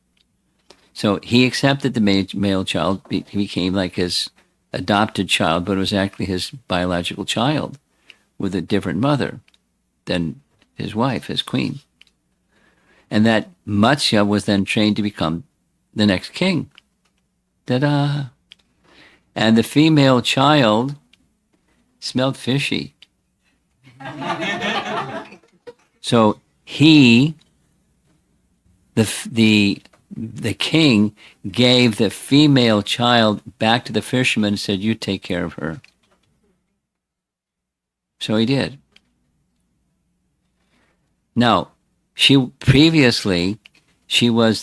So he accepted the male child. He became like his adopted child, but it was actually his biological child with a different mother than his wife, his queen. And that Matsya was then trained to become the next king. Ta-da! And the female child smelled fishy. So he, the king, gave the female child back to the fisherman and said, "You take care of her." So he did. Now, she was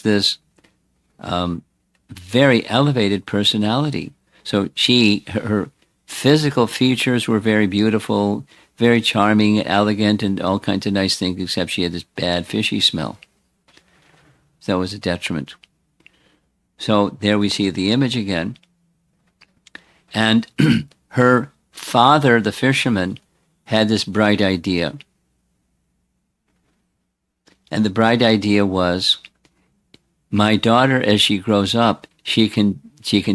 this very elevated personality. So her physical features were very beautiful, very charming, elegant, and all kinds of nice things, except she had this bad fishy smell. So that was a detriment. So there we see the image again. And her father, the fisherman, had this bright idea. And the bright idea was, my daughter, as she grows up, she can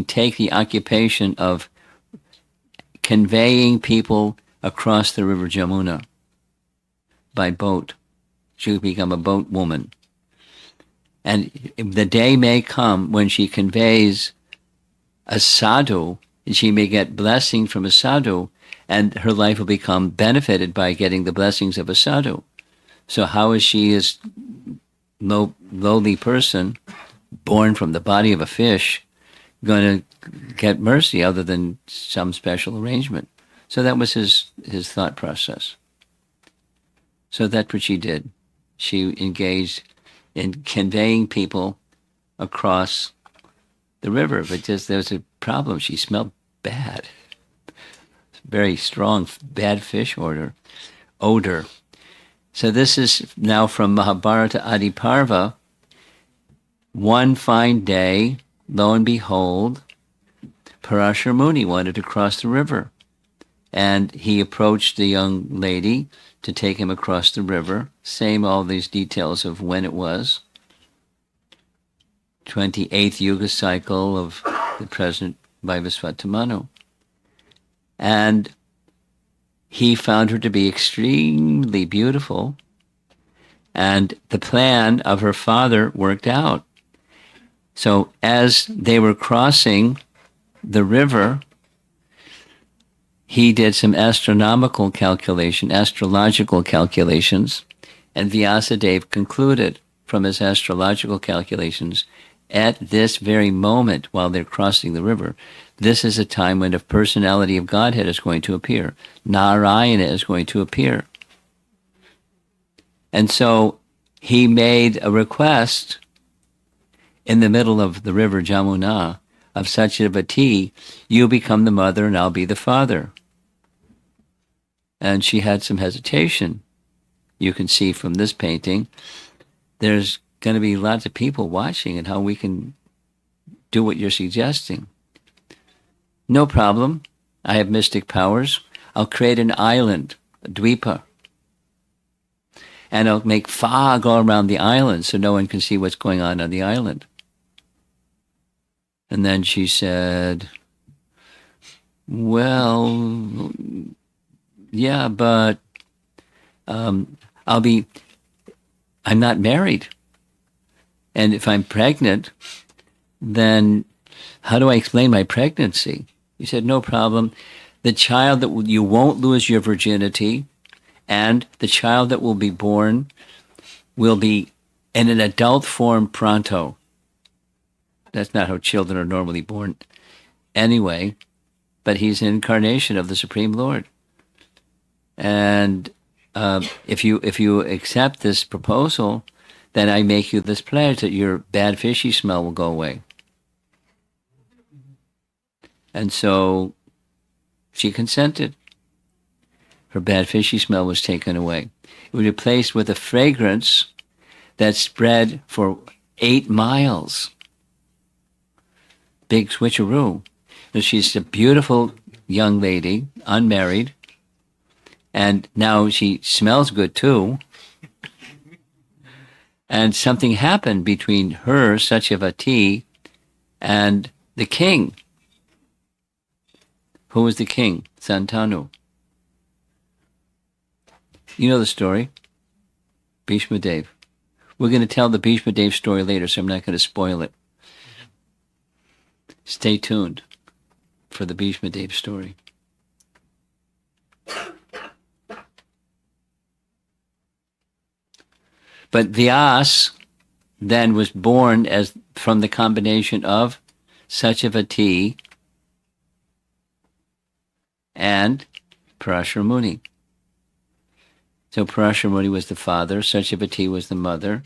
take the occupation of conveying people across the river Jamuna by boat. She will become a boat woman. And the day may come when she conveys a sadhu, and she may get blessing from a sadhu, and her life will become benefited by getting the blessings of a sadhu. So how is she, as lowly person, born from the body of a fish, going to get mercy other than some special arrangement? So that was his thought process. So that's what she did. She engaged in conveying people across the river, but just there was a problem. She smelled bad. Very strong, bad fish odor. So this is now from Mahabharata Adiparva. One fine day, lo and behold, Parashar Muni wanted to cross the river. And he approached the young lady to take him across the river. Same all these details of when it was. 28th Yuga cycle of the present Vaivasvata Manu. And he found her to be extremely beautiful. And the plan of her father worked out. So as they were crossing the river, he did some astrological calculations, and Vyasadeva concluded from his astrological calculations, at this very moment while they're crossing the river, this is a time when the personality of Godhead is going to appear. Narayana is going to appear. And so he made a request in the middle of the river Jamuna of Satyavati, you become the mother and I'll be the father. And she had some hesitation. You can see from this painting, there's going to be lots of people watching and how we can do what you're suggesting. No problem. I have mystic powers. I'll create an island, a dvipa. And I'll make fog all around the island so no one can see what's going on the island. And then she said, well, yeah, but I'm not married. And if I'm pregnant, then how do I explain my pregnancy? He said, no problem. The child that you won't lose your virginity, and the child that will be born will be in an adult form pronto. That's not how children are normally born anyway, but he's an incarnation of the Supreme Lord. And if you accept this proposal, then I make you this pledge that your bad fishy smell will go away. And so she consented. Her bad fishy smell was taken away. It was replaced with a fragrance that spread for 8 miles. Big switcheroo. So she's a beautiful young lady, unmarried, and now she smells good too. And something happened between her, Satyavati, and the king. Who was the king? Santanu. You know the story. Bhishma Dev. We're going to tell the Bhishma Dev story later, so I'm not going to spoil it. Stay tuned for the Bhishma Dev story. But Vyas then was born as from the combination of Satyavati and Parashara Muni. So Parashara Muni was the father, Satyavati was the mother.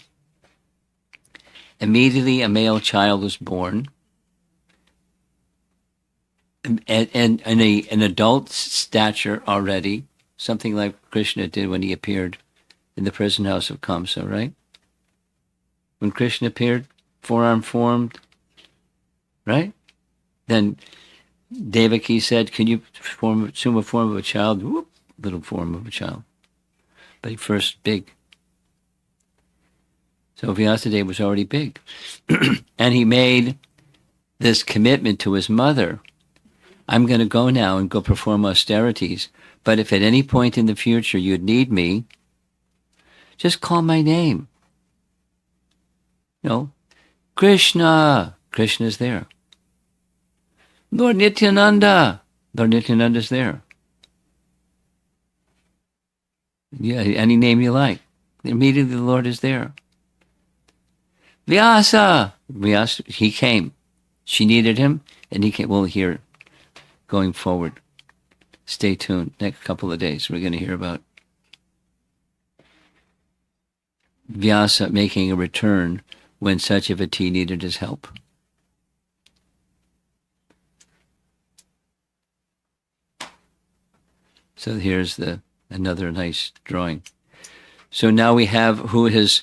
Immediately a male child was born. And an adult stature already, something like Krishna did when he appeared in the prison house of Kamsa, right? When Krishna appeared, forearm formed, right? Then Devaki said, can you assume a form of a child? Whoop, little form of a child. But he first big. So Vyasadeva was already big. And he made this commitment to his mother. I'm going to go now and go perform austerities. But if at any point in the future you'd need me, just call my name. You know, Krishna. Krishna's there. Lord Nityananda. Lord Nityananda's there. Yeah, any name you like. Immediately the Lord is there. Vyasa. Vyasa, he came. She needed him, and he came. We'll hear going forward. Stay tuned. Next couple of days, we're going to hear about Vyasa making a return when Satyavati needed his help. So here's another nice drawing. So now we have who his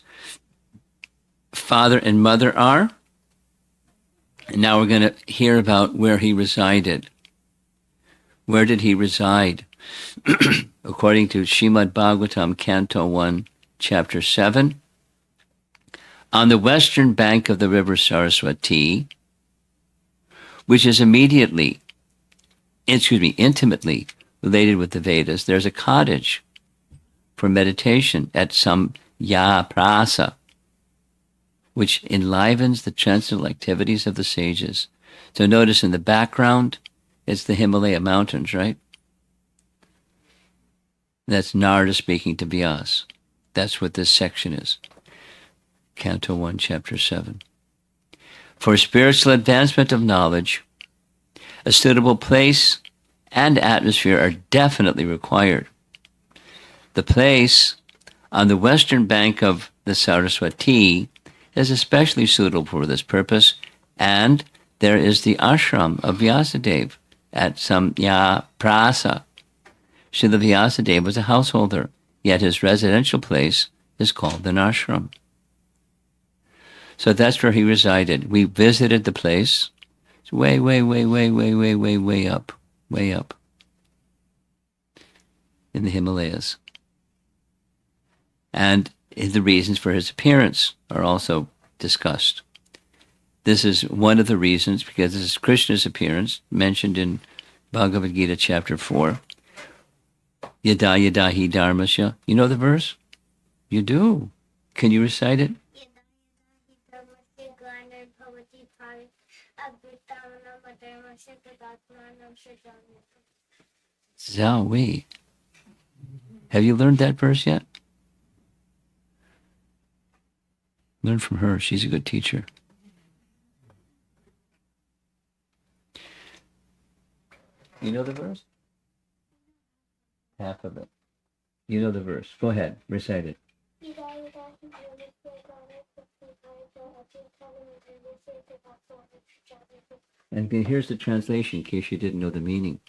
father and mother are. And now we're going to hear about where he resided. Where did he reside? According to Srimad Bhagavatam, Canto 1, Chapter 7, on the western bank of the river Saraswati, which is intimately related with the Vedas, there's a cottage for meditation at some Prasa, which enlivens the transcendental activities of the sages. So notice in the background, it's the Himalaya mountains, right? That's Narada speaking to Vyas. That's what this section is. Canto 1, Chapter 7. For spiritual advancement of knowledge, a suitable place and atmosphere are definitely required. The place on the western bank of the Saraswati is especially suitable for this purpose, and there is the ashram of Vyasadeva at Samya Prasa, Srila Vyasadeva was a householder, yet his residential place is called an ashram. So that's where he resided. We visited the place. It's way, way, way, way, way, way, way, way up in the Himalayas. And the reasons for his appearance are also discussed. This is one of the reasons, because this is Krishna's appearance, mentioned in Bhagavad Gita chapter 4. Yada yada hi dharmasya. You know the verse? You do. Can you recite it? Zawi. Have you learned that verse yet? Learn from her. She's a good teacher. You know the verse? Half of it. You know the verse. Go ahead. Recite it. And here's the translation, in case you didn't know the meaning.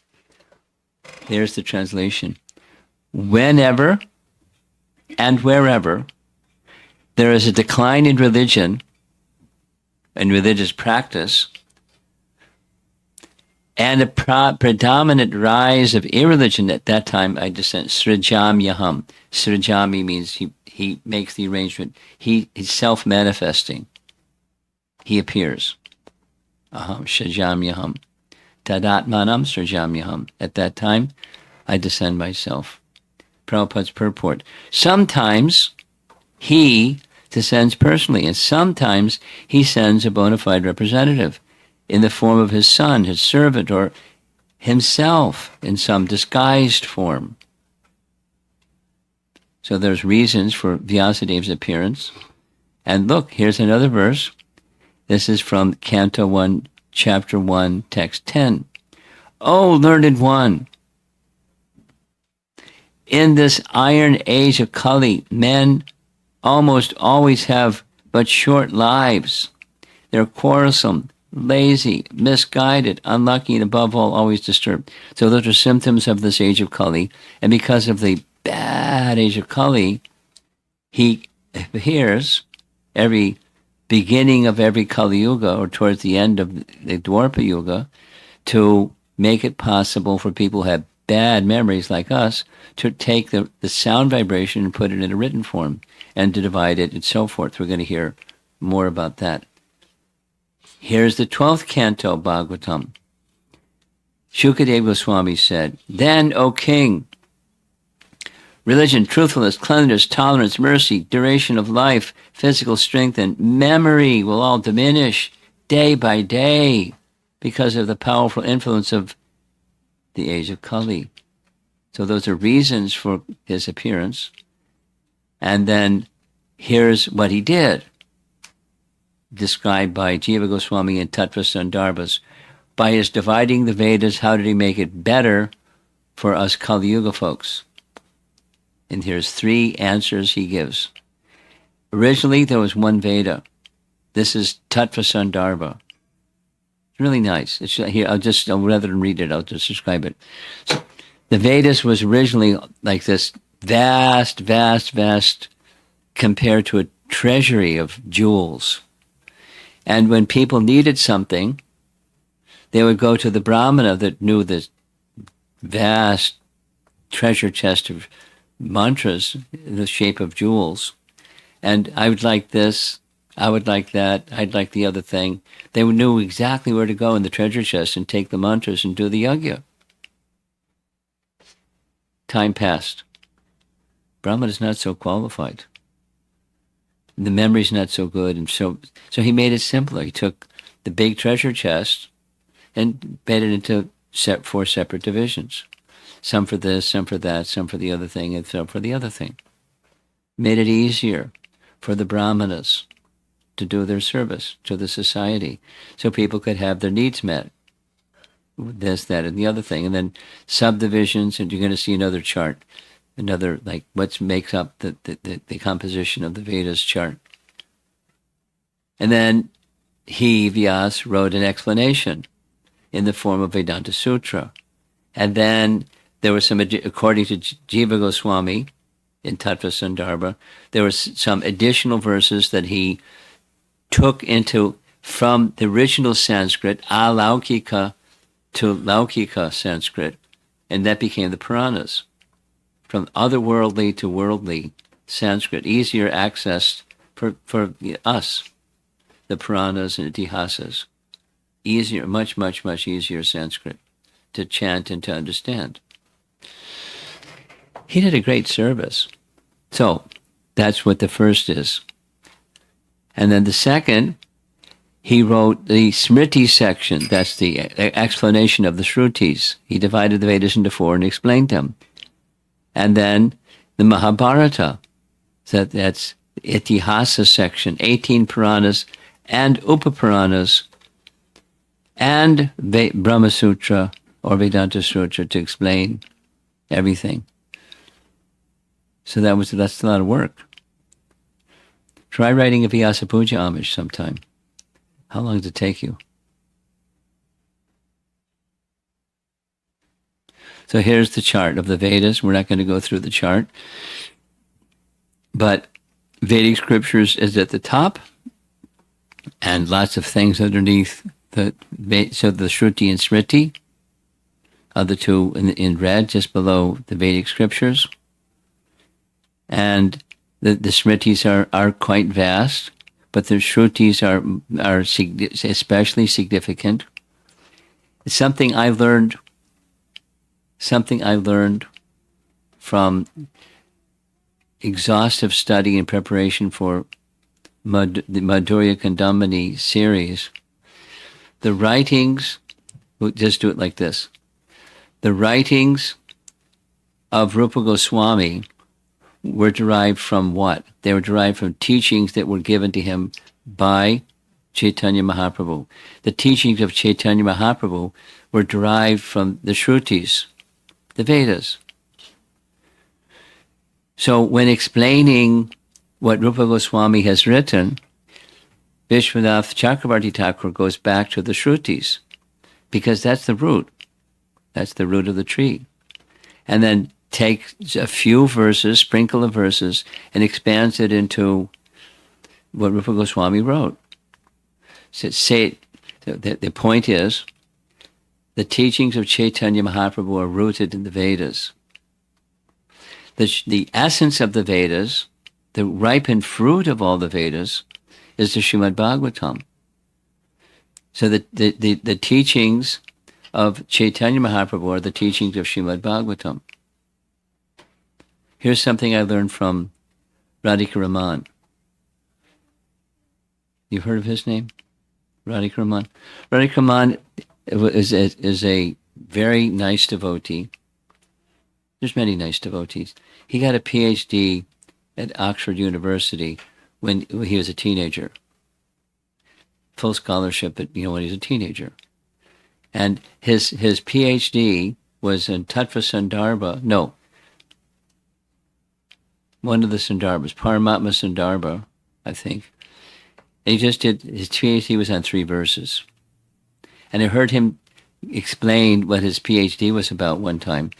Here's the translation. Whenever and wherever there is a decline in religion and religious practice, and a predominant rise of irreligion at that time, I dissent. Srijamyaham. Srijami means he makes the arrangement. He's self-manifesting. He appears. Aham Srijamyaham. Tadatmanam Srijamyaham. At that time, I descend myself. Prabhupada's purport. Sometimes he descends personally, and sometimes he sends a bona fide representative in the form of his son, his servant, or himself in some disguised form. So there's reasons for Vyasadeva's appearance. And look, here's another verse. This is from Canto 1, Chapter 1, Text 10. O learned one, in this iron age of Kali, men almost always have but short lives. They're quarrelsome, lazy, misguided, unlucky, and above all, always disturbed. So those are symptoms of this age of Kali. And because of the bad age of Kali, he appears every beginning of every Kali Yuga, or towards the end of the Dwapara Yuga, to make it possible for people who have bad memories like us to take the sound vibration and put it in a written form and to divide it and so forth. We're going to hear more about that. Here's the 12th canto, Bhagavatam. Shukadeva Goswami said, "Then, O king, religion, truthfulness, cleanliness, tolerance, mercy, duration of life, physical strength, and memory will all diminish day by day because of the powerful influence of the age of Kali." So those are reasons for his appearance. And then here's what he did, described by Jiva Goswami and Tattva Sandarbhas. By his dividing the Vedas, how did he make it better for us Kali Yuga folks? And here's 3 answers he gives. Originally, there was one Veda. This is Tattva Sandarbha. It's really nice. It's here. Rather than read it, I'll just describe it. So, the Vedas was originally like this vast, vast, vast, compared to a treasury of jewels. And when people needed something, they would go to the Brahmana that knew this vast treasure chest of mantras in the shape of jewels. And I would like this, I would like that, I'd like the other thing. They knew exactly where to go in the treasure chest and take the mantras and do the yajna. Time passed. Brahman is not so qualified. The memory's not so good, and so he made it simpler. He took the big treasure chest and made it into 4 separate divisions. Some for this, some for that, some for the other thing, and some for the other thing. Made it easier for the brahmanas to do their service to the society, so people could have their needs met. This, that, and the other thing. And then subdivisions, and you're going to see another chart, another, like, what makes up the composition of the Vedas chart. And then he, Vyas, wrote an explanation in the form of Vedanta Sutra. And then There were some, according to Jiva Goswami in Tattva Sandarbha, there were some additional verses that he took into from the original Sanskrit, alaukika to laukika Sanskrit, and that became the Puranas. From otherworldly to worldly Sanskrit, easier accessed for us, the Puranas and Itihasas. Easier, much, much, much easier Sanskrit to chant and to understand. He did a great service. So that's what the first is. And then the second, he wrote the Smriti section. That's the explanation of the Shrutis. He divided the Vedas into 4 and explained them. And then the Mahabharata. So that's the Itihasa section, 18 Puranas and Upapuranas and Brahma Sutra or Vedanta Sutra to explain everything. So that's a lot of work. Try writing a Vyasa Puja homage sometime. How long does it take you? So here's the chart of the Vedas. We're not going to go through the chart. But Vedic scriptures is at the top and lots of things underneath. So the Shruti and Smriti are the two in red just below the Vedic scriptures. And the Smritis are quite vast, but the Shrutis are especially significant. It's something I learned from exhaustive study and preparation for the Madhurya Kandamani series. The writings, we'll just do it like this. The writings of Rupa Goswami were derived from what? They were derived from teachings that were given to him by Chaitanya Mahaprabhu. The teachings of Chaitanya Mahaprabhu were derived from the Shrutis, the Vedas. So when explaining what Rupa Goswami has written, Vishwanath Chakravarti Thakur goes back to the Shrutis because that's the root. That's the root of the tree. And then take a few verses, sprinkle of verses, and expands it into what Rupa Goswami wrote. So the point is, the teachings of Chaitanya Mahaprabhu are rooted in the Vedas. The essence of the Vedas, the ripened fruit of all the Vedas, is the Srimad Bhagavatam. So the teachings of Chaitanya Mahaprabhu are the teachings of Srimad Bhagavatam. Here's something I learned from Radhika Raman. You've heard of his name? Radhika Raman. Radhika Raman is a very nice devotee. There's many nice devotees. He got a PhD at Oxford University when he was a teenager. Full scholarship, but when he was a teenager. And his PhD was in Tattva Sandarbha. No. One of the Sandarbhas, Paramatma Sandarbha, I think. And he just did, his PhD was on 3 verses. And I heard him explain what his PhD was about one time.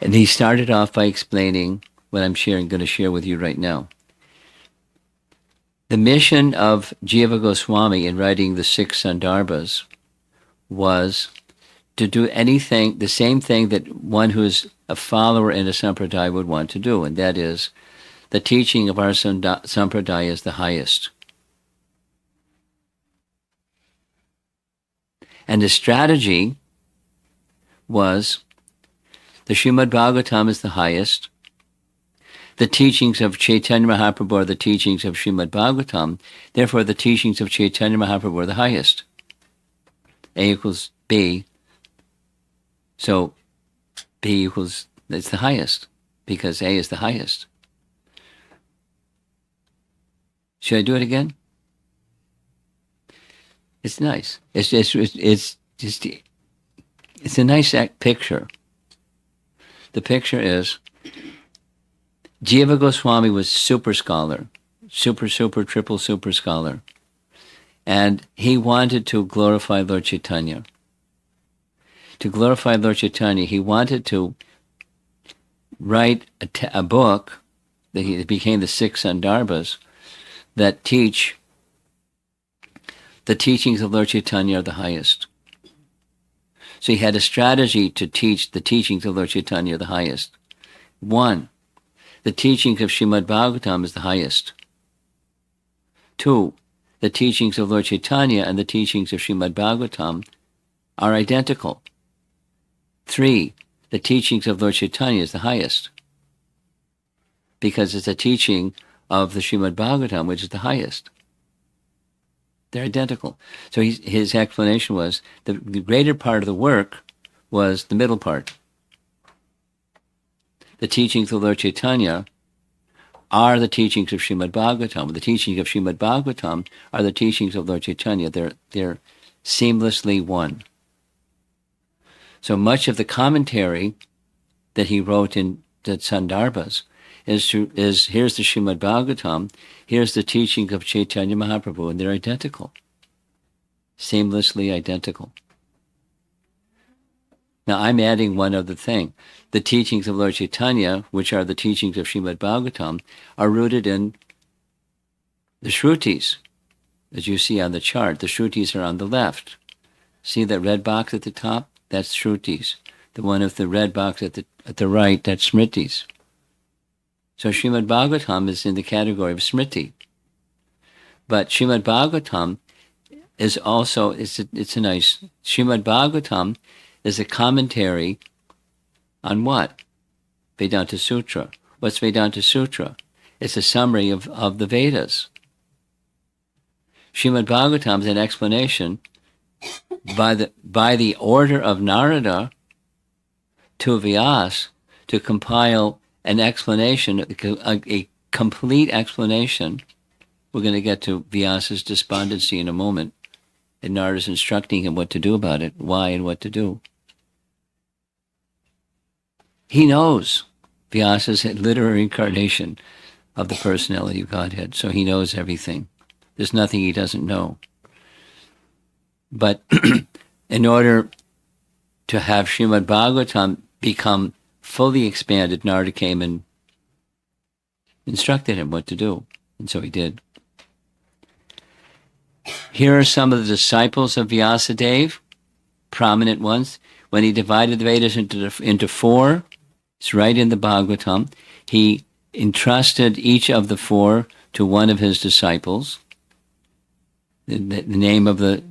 And he started off by explaining what I'm going to share with you right now. The mission of Jiva Goswami in writing the 6 Sandarbhas was to do anything, the same thing that one who is a follower in a sampradaya would want to do, and that is the teaching of our sampradaya is the highest. And the strategy was the Srimad Bhagavatam is the highest. The teachings of Chaitanya Mahaprabhu are the teachings of Srimad Bhagavatam. Therefore, the teachings of Chaitanya Mahaprabhu are the highest. A equals B. So B equals, it's the highest because A is the highest. Should I do it again? It's nice. It's just a nice picture. The picture is Jiva Goswami was super scholar, super, triple super scholar. And he wanted to glorify Lord Chaitanya. To glorify Lord Chaitanya, he wanted to write a book that became the 6 Sandarbhas that teach the teachings of Lord Chaitanya are the highest. So he had a strategy to teach the teachings of Lord Chaitanya are the highest. 1, the teachings of Srimad Bhagavatam is the highest. 2, the teachings of Lord Chaitanya and the teachings of Srimad Bhagavatam are identical. 3, the teachings of Lord Chaitanya is the highest, because it's a teaching of the Srimad Bhagavatam, which is the highest. They're identical. So his explanation was the greater part of the work was the middle part. The teachings of Lord Chaitanya are the teachings of Srimad Bhagavatam. The teachings of Srimad Bhagavatam are the teachings of Lord Chaitanya. They're seamlessly one. So much of the commentary that he wrote in the Sandarbhas is here's the Srimad Bhagavatam, here's the teaching of Chaitanya Mahaprabhu, and they're identical. Seamlessly identical. Now I'm adding one other thing. The teachings of Lord Chaitanya, which are the teachings of Srimad Bhagavatam, are rooted in the Shrutis. As you see on the chart, the Shrutis are on the left. See that red box at the top? That's Shrutis. The one with the red box at the right, that's Smritis. So Srimad Bhagavatam is in the category of Smriti. But Srimad Bhagavatam is also, it's a nice, Srimad Bhagavatam is a commentary on what? Vedanta Sutra. What's Vedanta Sutra? It's a summary of the Vedas. Srimad Bhagavatam is an explanation by the order of Narada to Vyas to compile an explanation, a complete explanation. We're going to get to Vyasa's despondency in a moment, and Narada's instructing him what to do about it, why and what to do. He knows Vyasa's literary incarnation of the personality of Godhead, so he knows everything. There's nothing he doesn't know. But in order to have Srimad Bhagavatam become fully expanded, Narada came and instructed him what to do, and so he did. Here are some of the disciples of Vyasadeva, prominent ones. When he divided the Vedas into 4, it's right in the Bhagavatam, he entrusted each of the 4 to one of his disciples. The name of the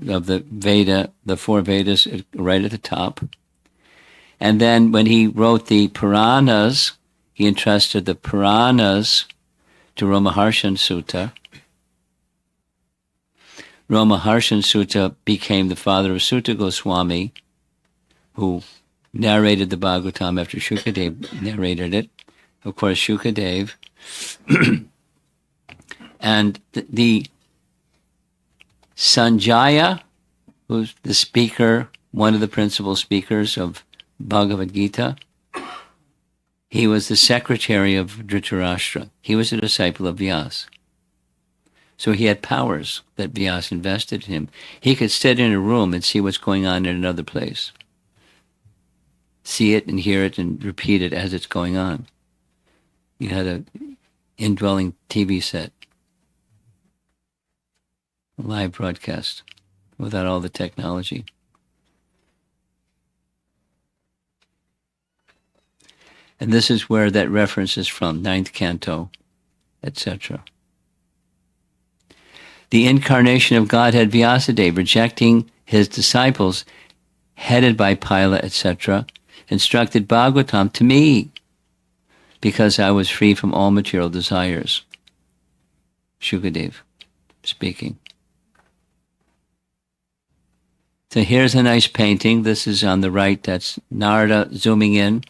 Veda, the 4 Vedas, right at the top. And then when he wrote the Puranas, he entrusted the Puranas to Ramaharshan Sutta. Ramaharshan Sutta became the father of Sutta Goswami, who narrated the Bhagavatam after Shukadev narrated it. Of course, Shukadev. And the Sanjaya, who's the speaker, one of the principal speakers of Bhagavad Gita, he was the secretary of Dhritarashtra. He was a disciple of Vyasa. So he had powers that Vyasa invested in him. He could sit in a room and see what's going on in another place. See it and hear it and repeat it as it's going on. You had an indwelling TV set. A live broadcast without all the technology. And this is where that reference is from, 9th canto, etc. The incarnation of Godhead Vyasadeva, rejecting his disciples, headed by Pila, etc., instructed Bhagavatam to me, because I was free from all material desires. Shukadev speaking. So here's a nice painting. This is on the right. That's Narada zooming in.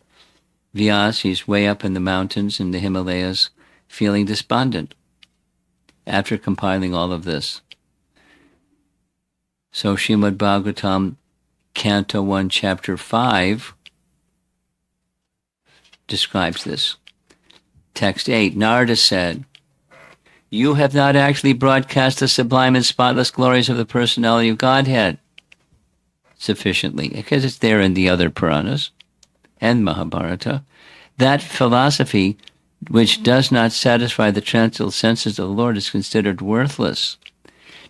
Vyasa, he's way up in the mountains in the Himalayas, feeling despondent after compiling all of this. So Srimad Bhagavatam, Canto 1, Chapter 5, describes this. Text 8, Narada said, "You have not actually broadcast the sublime and spotless glories of the personality of Godhead sufficiently," because it's there in the other Puranas and Mahabharata. that philosophy which does not satisfy the transcendental senses of the Lord is considered worthless.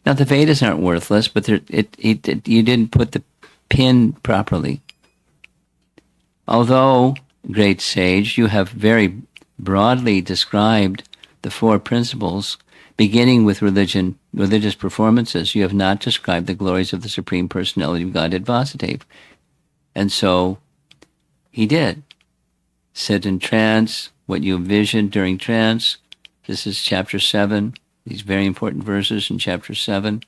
Now, the Vedas aren't worthless, but you didn't put the pin properly. Although, great sage, you have very broadly described the four principles, beginning with religious performances, you have not described the glories of the Supreme Personality of Godhead Vyasadeva. And so, he did. Sit in trance, what you envisioned during trance. This is chapter 7. These very important verses in chapter 7.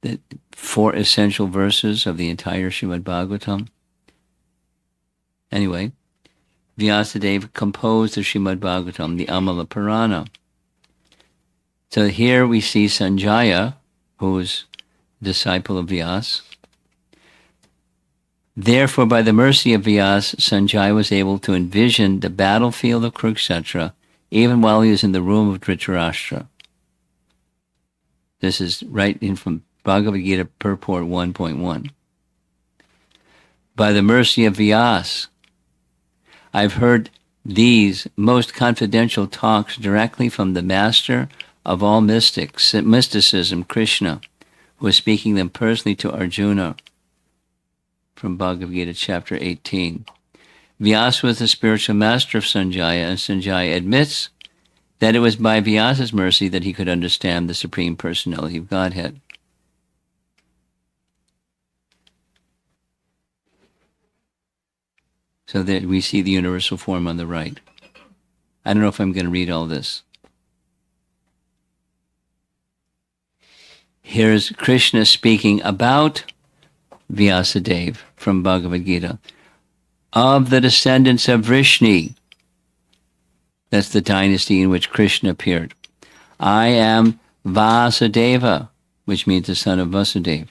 The 4 essential verses of the entire Srimad Bhagavatam. Anyway, Vyasadeva composed the Srimad Bhagavatam, the Amala Purana. So here we see Sanjaya, who's disciple of Vyasa. Therefore, by the mercy of Vyasa, Sanjaya was able to envision the battlefield of Kurukshetra even while he was in the room of Dhritarashtra. This is right in from Bhagavad Gita Purport 1.1. By the mercy of Vyasa, I've heard these most confidential talks directly from the master of all mysticism, Krishna, who was speaking them personally to Arjuna, from Bhagavad Gita chapter 18. Vyasa was the spiritual master of Sanjaya, and Sanjaya admits that it was by Vyasa's mercy that he could understand the Supreme Personality of Godhead. So that we see the universal form on the right. I don't know if I'm going to read all this. Here's Krishna speaking about Vyasadeva from Bhagavad Gita. Of the descendants of Vrishni, that's the dynasty in which Krishna appeared, I am Vyasadeva, which means the son of Vasudeva.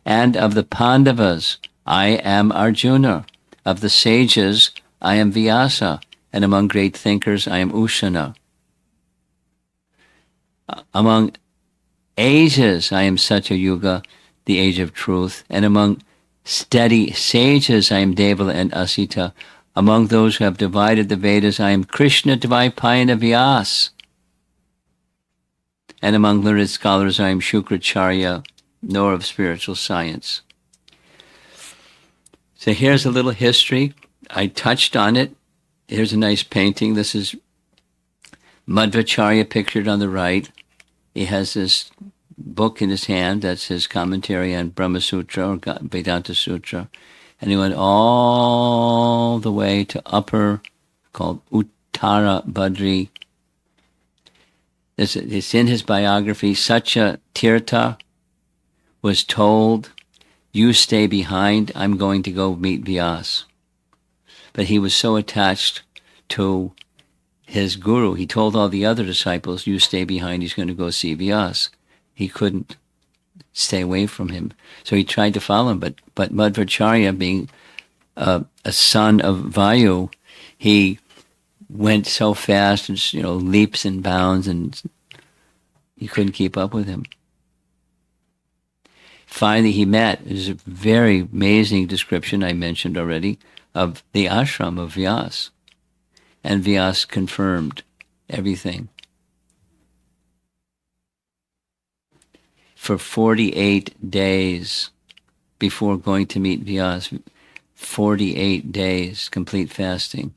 And of the Pandavas, I am Arjuna. Of the sages, I am Vyasa. And among great thinkers, I am Ushana. Among ages, I am Satyayuga, the age of truth. And among steady sages, I am Devala and Asita. Among those who have divided the Vedas, I am Krishna Dvaipayana Vyas. And among learned scholars, I am Shukracharya, knower of spiritual science. So here's a little history. I touched on it. Here's a nice painting. This is Madhvacharya pictured on the right. He has this book in his hand. That's his commentary on Brahma Sutra or Vedanta Sutra. And he went all the way to upper, called Uttara Badri. It's in his biography. Satya Tirtha was told, you stay behind, I'm going to go meet Vyasa. But he was so attached to his guru, he told all the other disciples, you stay behind, he's going to go see Vyasa. He couldn't stay away from him. So he tried to follow him, but Madhvacharya, being a son of Vayu, he went so fast and leaps and bounds, and he couldn't keep up with him. Finally, he met. There's a very amazing description I mentioned already of the ashram of Vyasa, and Vyasa confirmed everything. For 48 days before going to meet Vyasa, 48 days, complete fasting.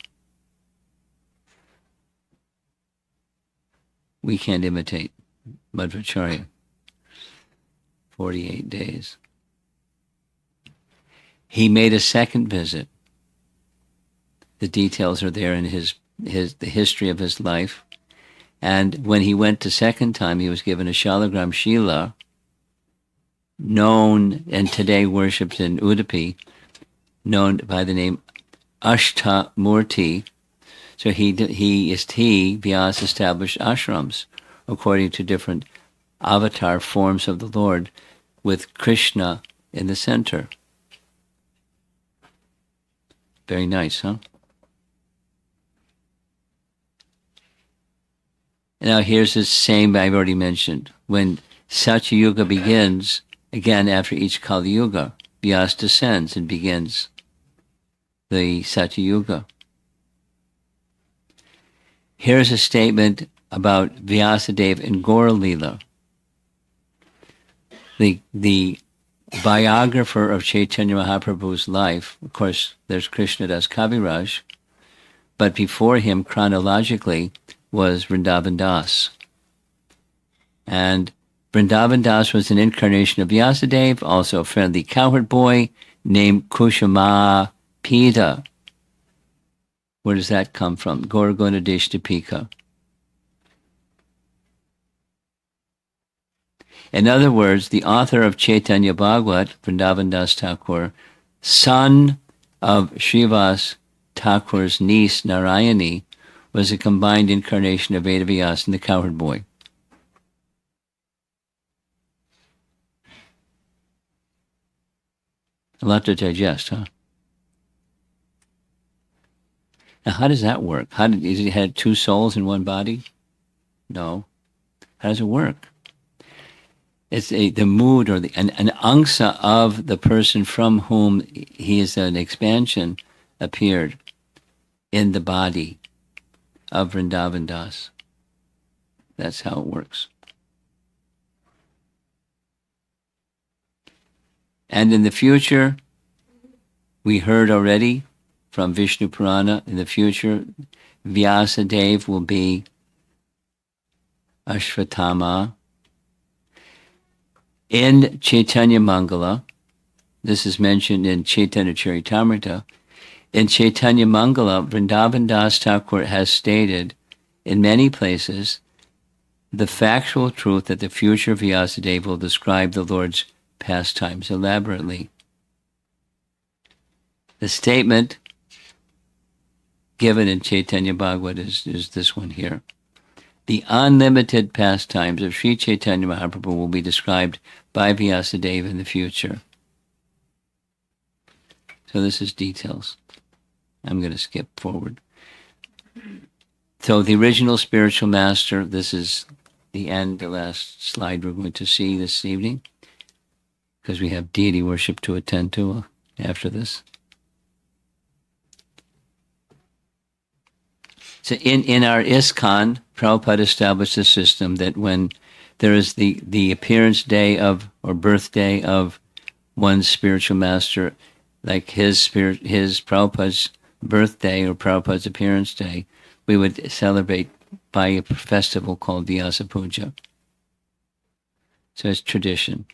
We can't imitate Madhvacharya. 48 days. He made a second visit. The details are there in the history of his life. And when he went the second time, he was given a Shalagram Shila, known and today worshipped in Udupi, known by the name Ashta Murti. So Vyasa established ashrams according to different avatar forms of the Lord, with Krishna in the center. Very nice, huh? Now here's the same I've already mentioned. When Satyayuga begins, again after each Kali Yuga, Vyasa descends and begins the Satyayuga. Here's a statement about Vyasadeva in Gaur Leela. The biographer of Chaitanya Mahaprabhu's life, of course, there's Krishnadas Kaviraj, but before him, chronologically, was Vrindavan Das. And Vrindavan Das was an incarnation of Vyasadeva, also a friendly cowherd boy named Kushama Pita. Where does that come from? Gorgona Deshtapika. In other words, the author of Chaitanya Bhagavat, Vrindavan Das Thakur, son of Srivas Thakur's niece Narayani, was a combined incarnation of Vedavyas and the cowherd boy. A lot to digest, huh? Now, how does that work? Is it had two souls in one body? No. How does it work? It's the mood or an angsa of the person from whom he is an expansion appeared in the body of Vrindavan Das. That's how it works. And in the future, we heard already from Vishnu Purana, in the future, Vyasadeva will be Ashvatthama. In Chaitanya Mangala, this is mentioned in Chaitanya Charitamrita, in Chaitanya Mangala, Vrindavan Das Thakur has stated in many places the factual truth that the future Vyasadeva will describe the Lord's pastimes elaborately. The statement given in Chaitanya Bhagavat is this one here. The unlimited pastimes of Sri Chaitanya Mahaprabhu will be described by Vyasadeva in the future. So this is details. I'm going to skip forward. So the original spiritual master, this is the end, the last slide we're going to see this evening, because we have deity worship to attend to after this. So in our ISKCON, Prabhupada established a system that when there is the appearance day of, or birthday of one's spiritual master, like his Prabhupada's birthday or Prabhupada's appearance day, we would celebrate by a festival called Vyasa Puja. So it's tradition.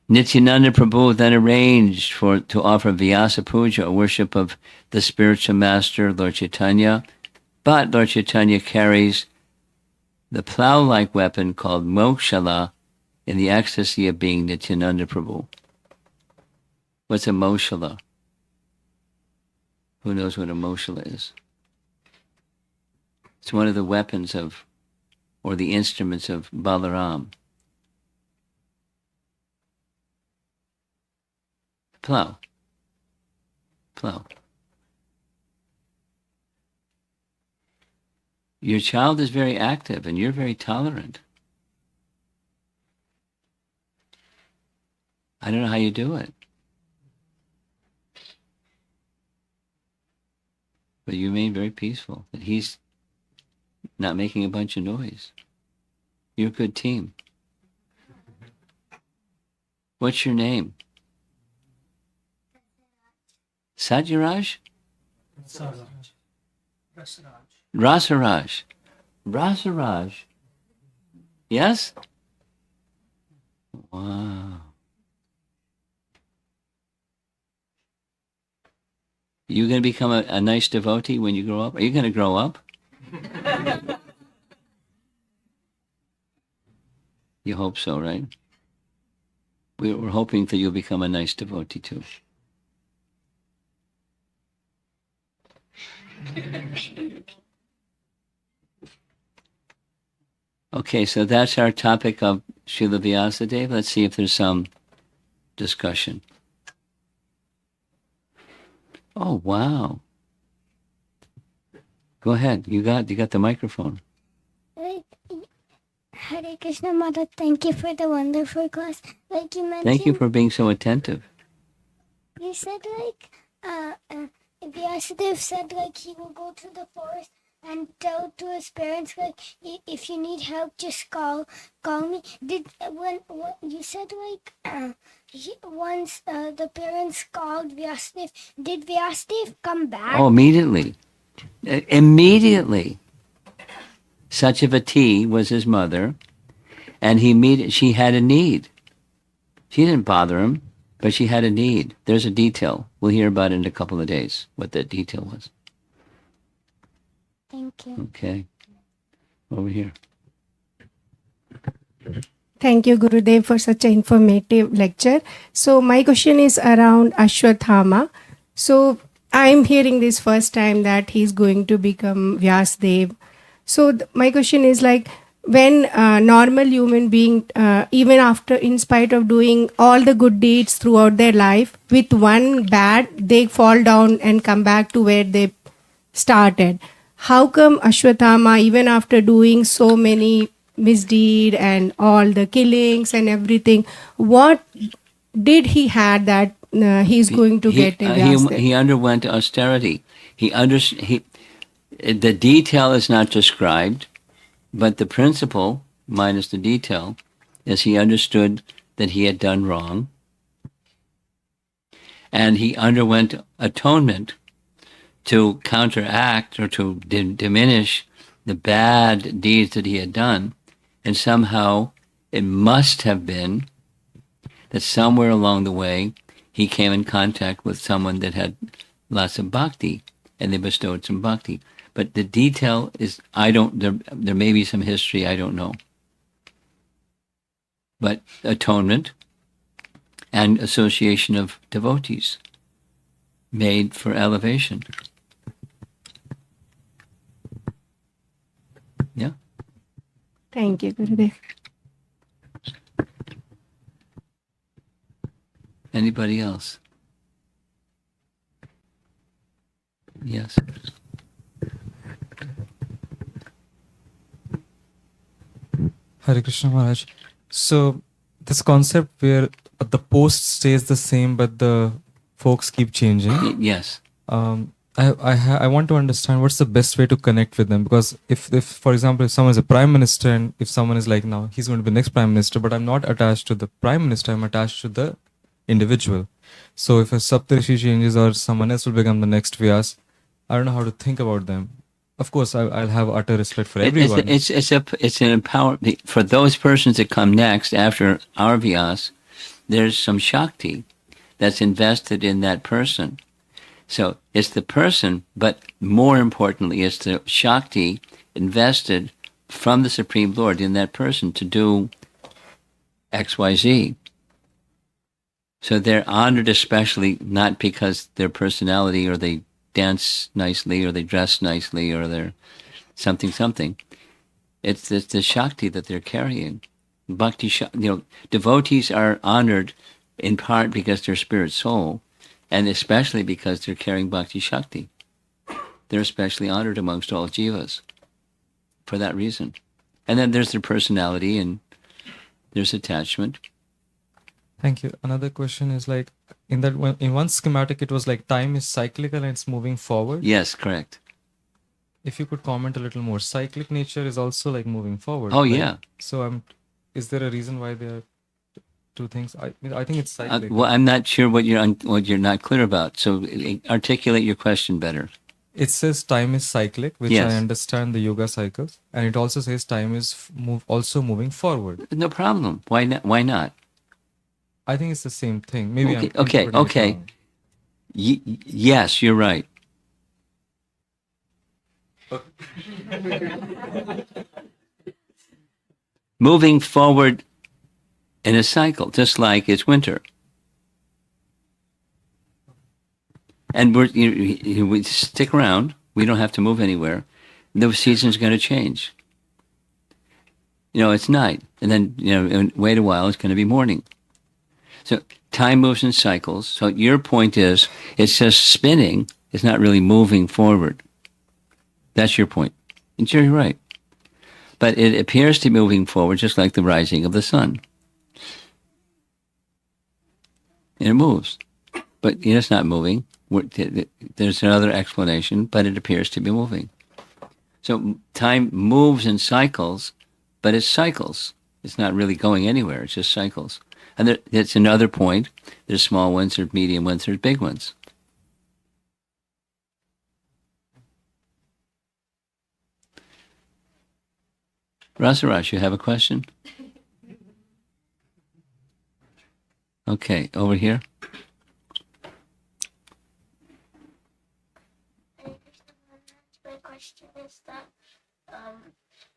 Nityananda Prabhu then arranged to offer Vyasa Puja, a worship of the spiritual master, Lord Chaitanya, but Lord Chaitanya carries the plow-like weapon called Mokshala in the ecstasy of being Nityananda Prabhu. What's a Mokshala? Who knows what a Mokshala is? It's one of the weapons of, or the instruments of Balaram. Plow. Your child is very active and you're very tolerant. I don't know how you do it. But you remain very peaceful. That he's not making a bunch of noise. You're a good team. What's your name? Satyaraj? Rasaraj. Rasaraj. Yes? Wow. You going to become a nice devotee when you grow up? Are you going to grow up? You hope so, right? We're hoping that you'll become a nice devotee too. Okay, so that's our topic of Srila Vyasadeva. Let's see if there's some discussion. Oh, wow. Go ahead. You got the microphone. Hare Krishna Mother, thank you for the wonderful class. Like you mentioned, Thank you for being so attentive. you said Vyasadeva said he will go to the forest and tell to his parents like if you need help, just call me. Did when what you said like once the parents called Vyasadeva, did Vyasadeva come back? Oh, immediately. Immediately. Satyavati was his mother, and she had a need. She didn't bother him, but she had a need. There's a detail. We'll hear about it in a couple of days, what that detail was. Thank you. Okay. Over here. Thank you, Gurudev, for such an informative lecture. So my question is around Ashwatthama. So I'm hearing this first time that he's going to become Vyasadeva. So my question is like, when a normal human being, even after, in spite of doing all the good deeds throughout their life, with one bad, they fall down and come back to where they started. How come Ashwatthama, even after doing so many misdeed and all the killings and everything, what did he had that he's going to get a Vyasadeva? He underwent austerity. The detail is not described, but the principle, minus the detail, is he understood that he had done wrong, and he underwent atonement to counteract or to diminish the bad deeds that he had done. And somehow it must have been that somewhere along the way he came in contact with someone that had lots of bhakti, and they bestowed some bhakti. But the detail is, there may be some history, I don't know. But atonement and association of devotees made for elevation. Yeah? Thank you, Gurudev. Anybody else? Yes. Hare Krishna Maharaj. So this concept where the post stays the same but the folks keep changing. Yes. I want to understand what's the best way to connect with them, because if for example, if someone is a prime minister and if someone is like, now he's going to be the next prime minister, but I'm not attached to the prime minister, I'm attached to the individual. So if a Saptarishi changes or someone else will become the next Vyas, I don't know how to think about them. Of course, I'll have utter respect for everyone. It's an empowerment for those persons that come next after our Vyas. There's some Shakti that's invested in that person. So it's the person, but more importantly, it's the Shakti invested from the Supreme Lord in that person to do X, Y, Z. So they're honored especially not because their personality or they dance nicely or they dress nicely or they're something. It's the Shakti that they're carrying. Bhakti, devotees are honored in part because they're spirit soul, and especially because they're carrying Bhakti Shakti. They're especially honored amongst all jivas for that reason. And then there's their personality and there's attachment. Thank you. Another question is like, in one schematic, it was like time is cyclical and it's moving forward. Yes, correct. If you could comment a little more, cyclic nature is also like moving forward. Oh, like, yeah. So is there a reason why there are two things? I think it's cyclic. Well, I'm not sure what you're not clear about. So articulate your question better. It says time is cyclic, which Yes. I understand the yoga cycles, and it also says time is also moving forward. No problem. Why not? Why not? I think it's the same thing. Maybe I'm Okay. interpreting it wrong. Yes, you're right. Moving forward in a cycle, just like it's winter. And we stick around. We don't have to move anywhere. The season's going to change. It's night. And then, and wait a while, it's going to be morning. So time moves in cycles. So your point is, it's just spinning. It's not really moving forward. That's your point. And you're right. But it appears to be moving forward just like the rising of the sun. And it moves. But it's not moving. There's another explanation, but it appears to be moving. So time moves in cycles, but it's cycles. It's not really going anywhere. It's just cycles. And it's another point. There's small ones, there's medium ones, there's big ones. Rasaraj, you have a question? Okay, over here. My question is that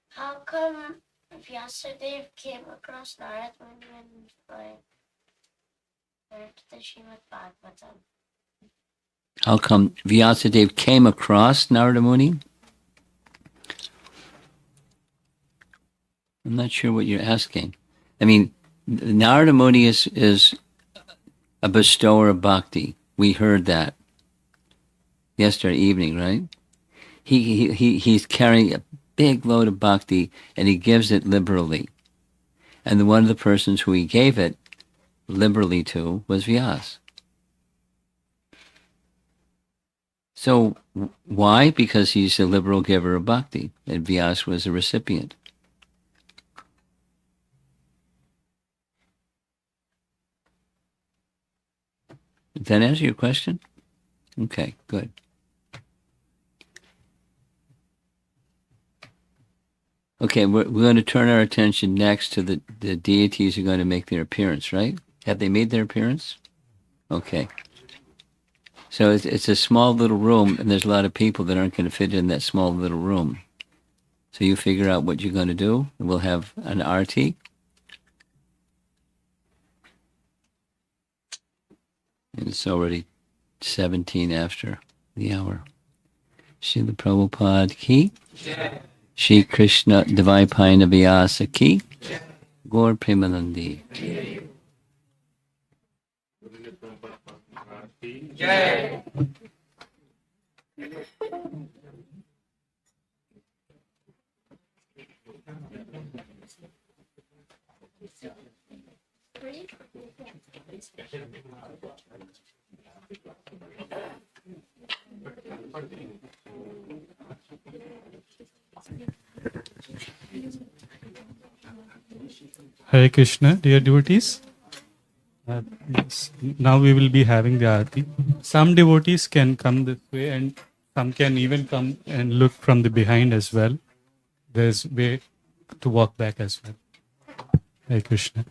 how come Vyasadeva came across Narad Muni when read the Srimad Bhagavatam? How come Vyasadeva came across Narada Muni? I'm not sure what you're asking. I mean, Narada Muni is a bestower of bhakti. We heard that yesterday evening, right? He's carrying a big load of bhakti, and he gives it liberally. And one of the persons who he gave it liberally to was Vyas. So why? Because he's a liberal giver of bhakti, and Vyas was a recipient. Did that answer your question? Okay, good. Okay, we're going to turn our attention next to the deities who are going to make their appearance, right? Have they made their appearance? Okay. So it's a small little room, and there's a lot of people that aren't going to fit in that small little room. So you figure out what you're going to do, and we'll have an arti. And it's already 17 after the hour. Srila Prabhupada ki. Shri Krishna Devai Paina Vyasa ki. Gaur Premanandi. Hare Krishna, dear devotees. Yes. Now we will be having the Aarti. Some devotees can come this way and some can even come and look from the behind as well. There's way to walk back as well. Hare Krishna.